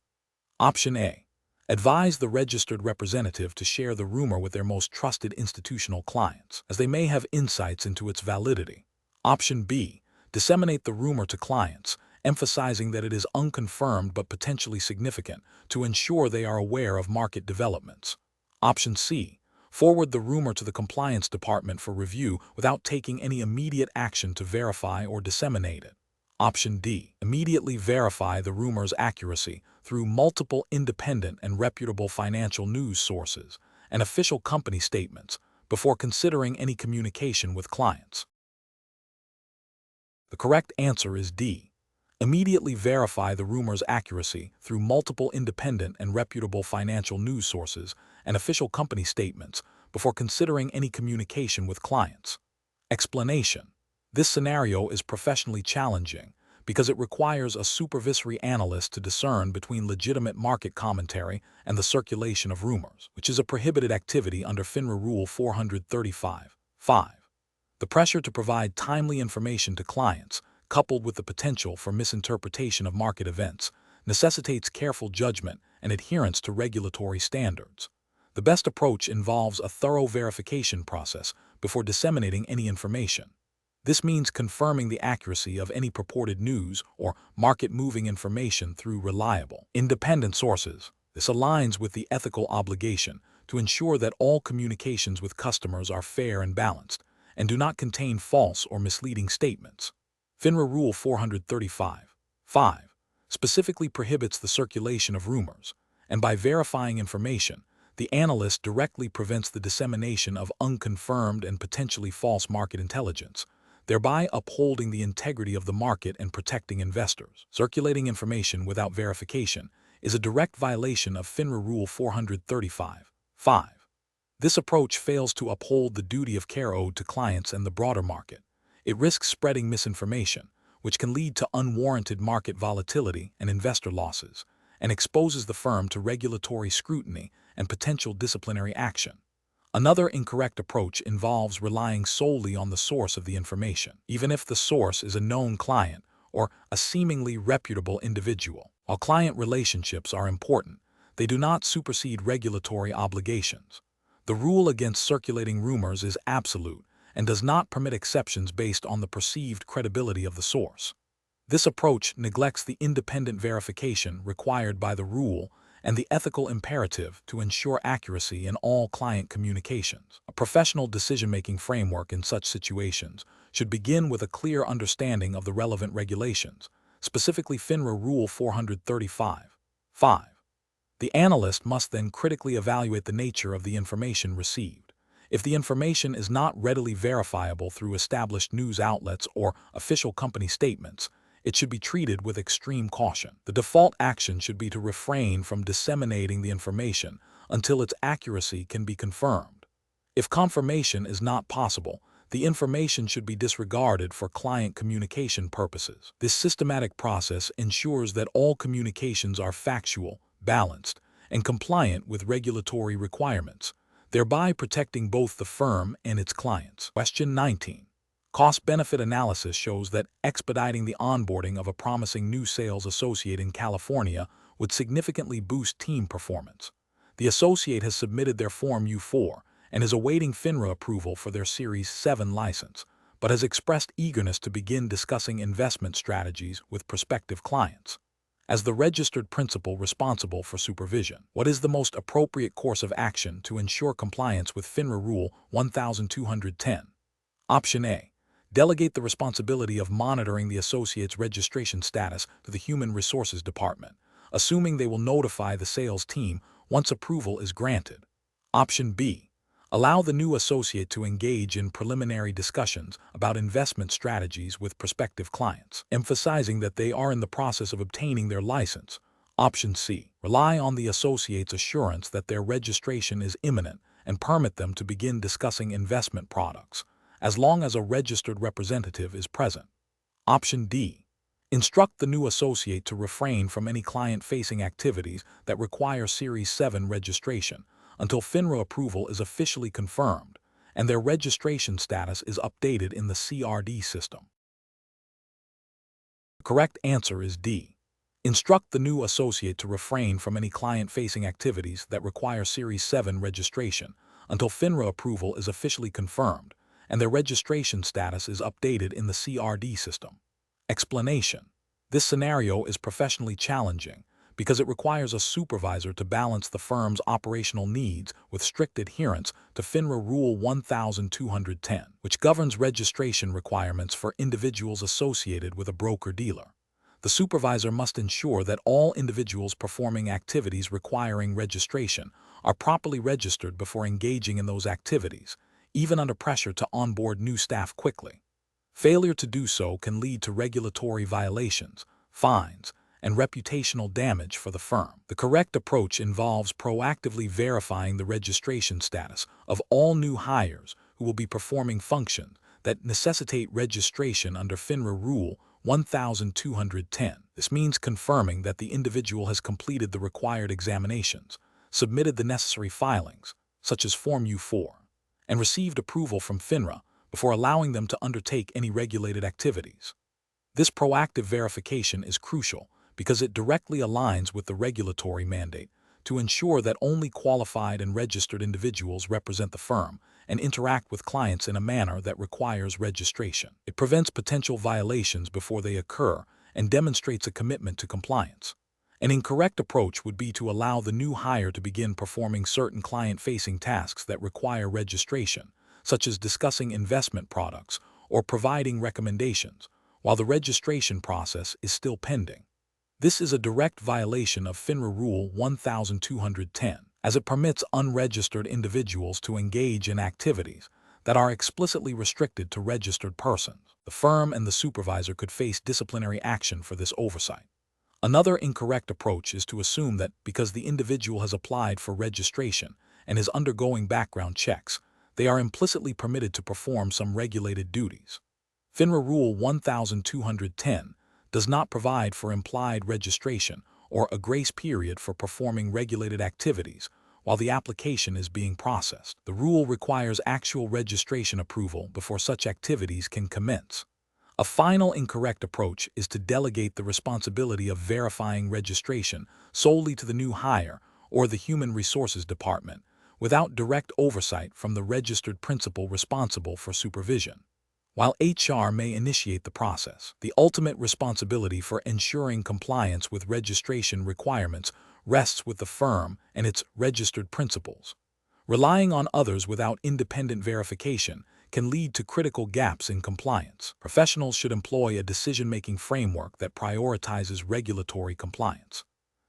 Option A. Advise the registered representative to share the rumor with their most trusted institutional clients, as they may have insights into its validity. Option B. Disseminate the rumor to clients, emphasizing that it is unconfirmed but potentially significant to ensure they are aware of market developments. Option C. Forward the rumor to the compliance department for review without taking any immediate action to verify or disseminate it. Option D. Immediately verify the rumor's accuracy through multiple independent and reputable financial news sources and official company statements before considering any communication with clients. The correct answer is D. Immediately verify the rumor's accuracy through multiple independent and reputable financial news sources and official company statements before considering any communication with clients. Explanation. This scenario is professionally challenging because it requires a supervisory analyst to discern between legitimate market commentary and the circulation of rumors, which is a prohibited activity under FINRA Rule 435.5. The pressure to provide timely information to clients, coupled with the potential for misinterpretation of market events, necessitates careful judgment and adherence to regulatory standards. The best approach involves a thorough verification process before disseminating any information. This means confirming the accuracy of any purported news or market-moving information through reliable, independent sources. This aligns with the ethical obligation to ensure that all communications with customers are fair and balanced, and do not contain false or misleading statements. FINRA Rule 435.5 specifically prohibits the circulation of rumors, and by verifying information, The analyst directly prevents the dissemination of unconfirmed and potentially false market intelligence, thereby upholding the integrity of the market and protecting investors. Circulating information without verification is a direct violation of FINRA Rule 435.5. This approach fails to uphold the duty of care owed to clients and the broader market. It risks spreading misinformation, which can lead to unwarranted market volatility and investor losses, and exposes the firm to regulatory scrutiny and potential disciplinary action. Another incorrect approach involves relying solely on the source of the information, even if the source is a known client or a seemingly reputable individual. While client relationships are important, they do not supersede regulatory obligations. The rule against circulating rumors is absolute and does not permit exceptions based on the perceived credibility of the source. This approach neglects the independent verification required by the rule and the ethical imperative to ensure accuracy in all client communications. A professional decision-making framework in such situations should begin with a clear understanding of the relevant regulations, specifically FINRA Rule 435.5. The analyst must then critically evaluate the nature of the information received. If the information is not readily verifiable through established news outlets or official company statements, it should be treated with extreme caution. The default action should be to refrain from disseminating the information until its accuracy can be confirmed. If confirmation is not possible, the information should be disregarded for client communication purposes. This systematic process ensures that all communications are factual, balanced, and compliant with regulatory requirements, thereby protecting both the firm and its clients. Question 19. Cost-benefit analysis shows that expediting the onboarding of a promising new sales associate in California would significantly boost team performance. The associate has submitted their Form U4 and is awaiting FINRA approval for their Series 7 license, but has expressed eagerness to begin discussing investment strategies with prospective clients. As the registered principal responsible for supervision, what is the most appropriate course of action to ensure compliance with FINRA Rule 1210? Option A. Delegate the responsibility of monitoring the associate's registration status to the Human Resources Department, assuming they will notify the sales team once approval is granted. Option B. Allow the new associate to engage in preliminary discussions about investment strategies with prospective clients, emphasizing that they are in the process of obtaining their license. Option C. Rely on the associate's assurance that their registration is imminent and permit them to begin discussing investment products, as long as a registered representative is present. Option D. Instruct the new associate to refrain from any client-facing activities that require Series 7 registration until FINRA approval is officially confirmed and their registration status is updated in the CRD system. The correct answer is D. Instruct the new associate to refrain from any client-facing activities that require Series 7 registration until FINRA approval is officially confirmed and their registration status is updated in the CRD system. Explanation. This scenario is professionally challenging because it requires a supervisor to balance the firm's operational needs with strict adherence to FINRA Rule 1210, which governs registration requirements for individuals associated with a broker-dealer. The supervisor must ensure that all individuals performing activities requiring registration are properly registered before engaging in those activities, even under pressure to onboard new staff quickly. Failure to do so can lead to regulatory violations, fines, and reputational damage for the firm. The correct approach involves proactively verifying the registration status of all new hires who will be performing functions that necessitate registration under FINRA Rule 1210. This means confirming that the individual has completed the required examinations, submitted the necessary filings, such as Form U4, and received approval from FINRA before allowing them to undertake any regulated activities. This proactive verification is crucial because it directly aligns with the regulatory mandate to ensure that only qualified and registered individuals represent the firm and interact with clients in a manner that requires registration. It prevents potential violations before they occur and demonstrates a commitment to compliance. An incorrect approach would be to allow the new hire to begin performing certain client-facing tasks that require registration, such as discussing investment products or providing recommendations, while the registration process is still pending. This is a direct violation of FINRA Rule 1210. as it permits unregistered individuals to engage in activities that are explicitly restricted to registered persons. The firm and the supervisor could face disciplinary action for this oversight. Another incorrect approach is to assume that because the individual has applied for registration and is undergoing background checks, they are implicitly permitted to perform some regulated duties. FINRA Rule 1210 does not provide for implied registration or a grace period for performing regulated activities while the application is being processed. The rule requires actual registration approval before such activities can commence. A final incorrect approach is to delegate the responsibility of verifying registration solely to the new hire or the Human Resources Department, without direct oversight from the registered principal responsible for supervision. While HR may initiate the process, the ultimate responsibility for ensuring compliance with registration requirements rests with the firm and its registered principals. Relying on others without independent verification can lead to critical gaps in compliance. Professionals should employ a decision-making framework that prioritizes regulatory compliance.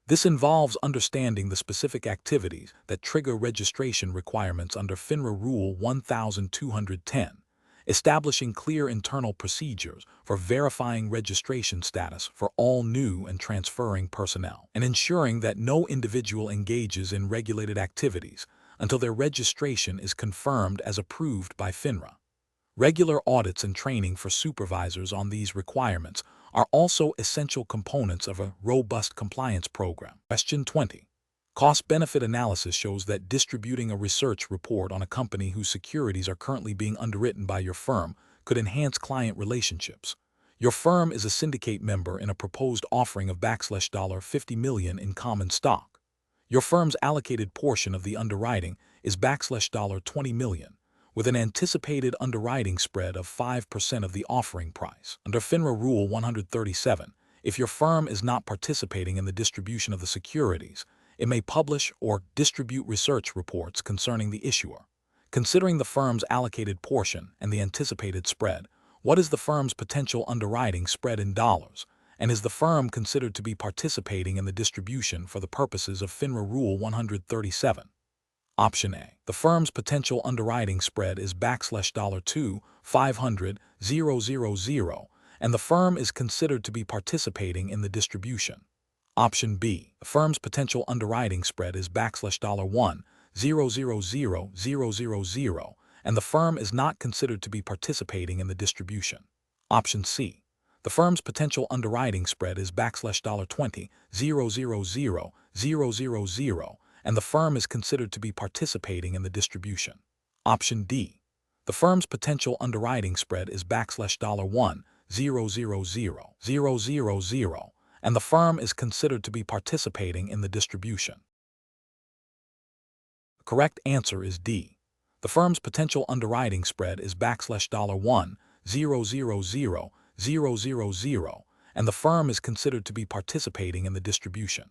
This involves understanding the specific activities that trigger registration requirements under FINRA Rule 1210, establishing clear internal procedures for verifying registration status for all new and transferring personnel, and ensuring that no individual engages in regulated activities until their registration is confirmed as approved by FINRA. Regular audits and training for supervisors on these requirements are also essential components of a robust compliance program. Question 20. Cost-benefit analysis shows that distributing a research report on a company whose securities are currently being underwritten by your firm could enhance client relationships. Your firm is a syndicate member in a proposed offering of $50 million in common stock. Your firm's allocated portion of the underwriting is $20 million, with an anticipated underwriting spread of 5% of the offering price. Under FINRA Rule 137, if your firm is not participating in the distribution of the securities, it may publish or distribute research reports concerning the issuer. Considering the firm's allocated portion and the anticipated spread, what is the firm's potential underwriting spread in dollars, and is the firm considered to be participating in the distribution for the purposes of FINRA Rule 137? Option A. The firm's potential underwriting spread is $2 500 000, and the firm is considered to be participating in the distribution. Option B. The firm's potential underwriting spread is $1 000, and the firm is not considered to be participating in the distribution. Option C. The firm's potential underwriting spread is $20 000, and the firm is considered to be participating in the distribution. Option D. The firm's potential underwriting spread is $1 000, and the firm is considered to be participating in the distribution. The correct answer is D. The firm's potential underwriting spread is $1 000, and the firm is considered to be participating in the distribution.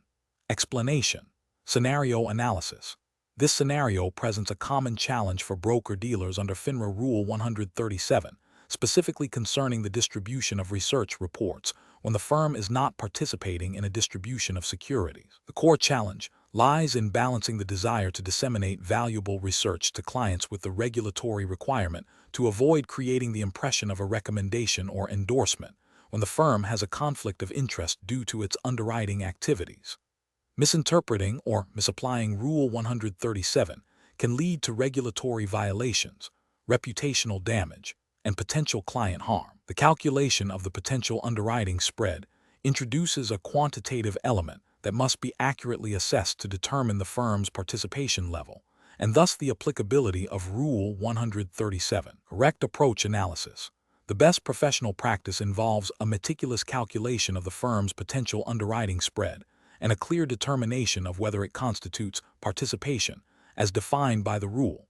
Explanation. Scenario analysis. This scenario presents a common challenge for broker-dealers under FINRA Rule 137, specifically concerning the distribution of research reports when the firm is not participating in a distribution of securities. The core challenge lies in balancing the desire to disseminate valuable research to clients with the regulatory requirement to avoid creating the impression of a recommendation or endorsement when the firm has a conflict of interest due to its underwriting activities. Misinterpreting or misapplying Rule 137 can lead to regulatory violations, reputational damage, and potential client harm. The calculation of the potential underwriting spread introduces a quantitative element that must be accurately assessed to determine the firm's participation level, and thus the applicability of Rule 137. Correct approach analysis. The best professional practice involves a meticulous calculation of the firm's potential underwriting spread and a clear determination of whether it constitutes participation, as defined by the rule.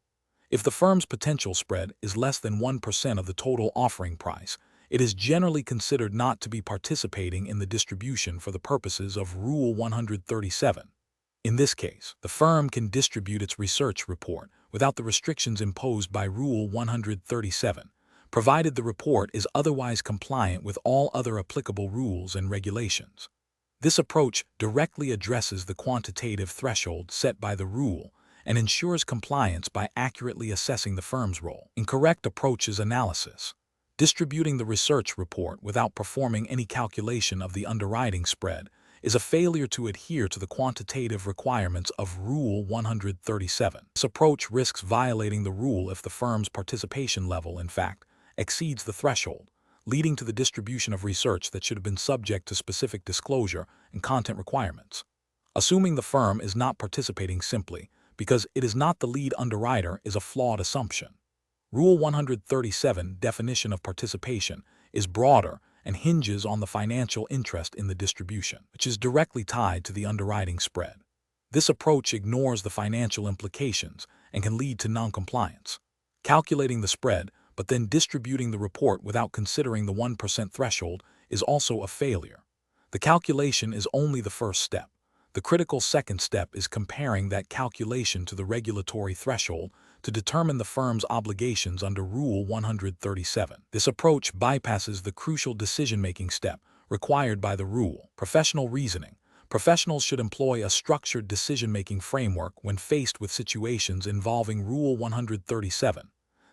If the firm's potential spread is less than 1% of the total offering price, it is generally considered not to be participating in the distribution for the purposes of Rule 137. In this case, the firm can distribute its research report without the restrictions imposed by Rule 137, provided the report is otherwise compliant with all other applicable rules and regulations. This approach directly addresses the quantitative threshold set by the rule and ensures compliance by accurately assessing the firm's role. Incorrect approach is analysis. Distributing the research report without performing any calculation of the underwriting spread is a failure to adhere to the quantitative requirements of Rule 137. This approach risks violating the rule if the firm's participation level, in fact, exceeds the threshold, leading to the distribution of research that should have been subject to specific disclosure and content requirements. Assuming the firm is not participating simply because it is not the lead underwriter is a flawed assumption. Rule 137 definition of participation is broader and hinges on the financial interest in the distribution, which is directly tied to the underwriting spread. This approach ignores the financial implications and can lead to noncompliance. Calculating the spread, but then distributing the report without considering the 1% threshold is also a failure. The calculation is only the first step. The critical second step is comparing that calculation to the regulatory threshold to determine the firm's obligations under Rule 137. This approach bypasses the crucial decision-making step required by the rule. Professional reasoning. Professionals should employ a structured decision-making framework when faced with situations involving Rule 137.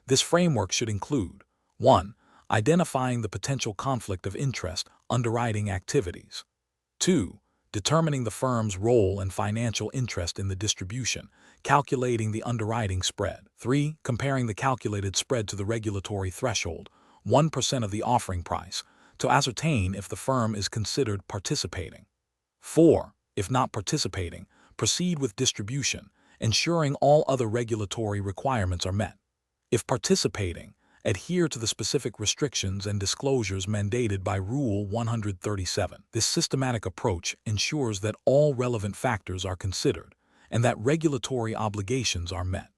This framework should include 1. Identifying the potential conflict of interest underwriting activities. 2. Determining the firm's role and financial interest in the distribution, calculating the underwriting spread. 3. Comparing the calculated spread to the regulatory threshold, 1% of the offering price, to ascertain if the firm is considered participating. 4. If not participating, proceed with distribution, ensuring all other regulatory requirements are met. If participating, adhere to the specific restrictions and disclosures mandated by Rule 137. This systematic approach ensures that all relevant factors are considered and that regulatory obligations are met.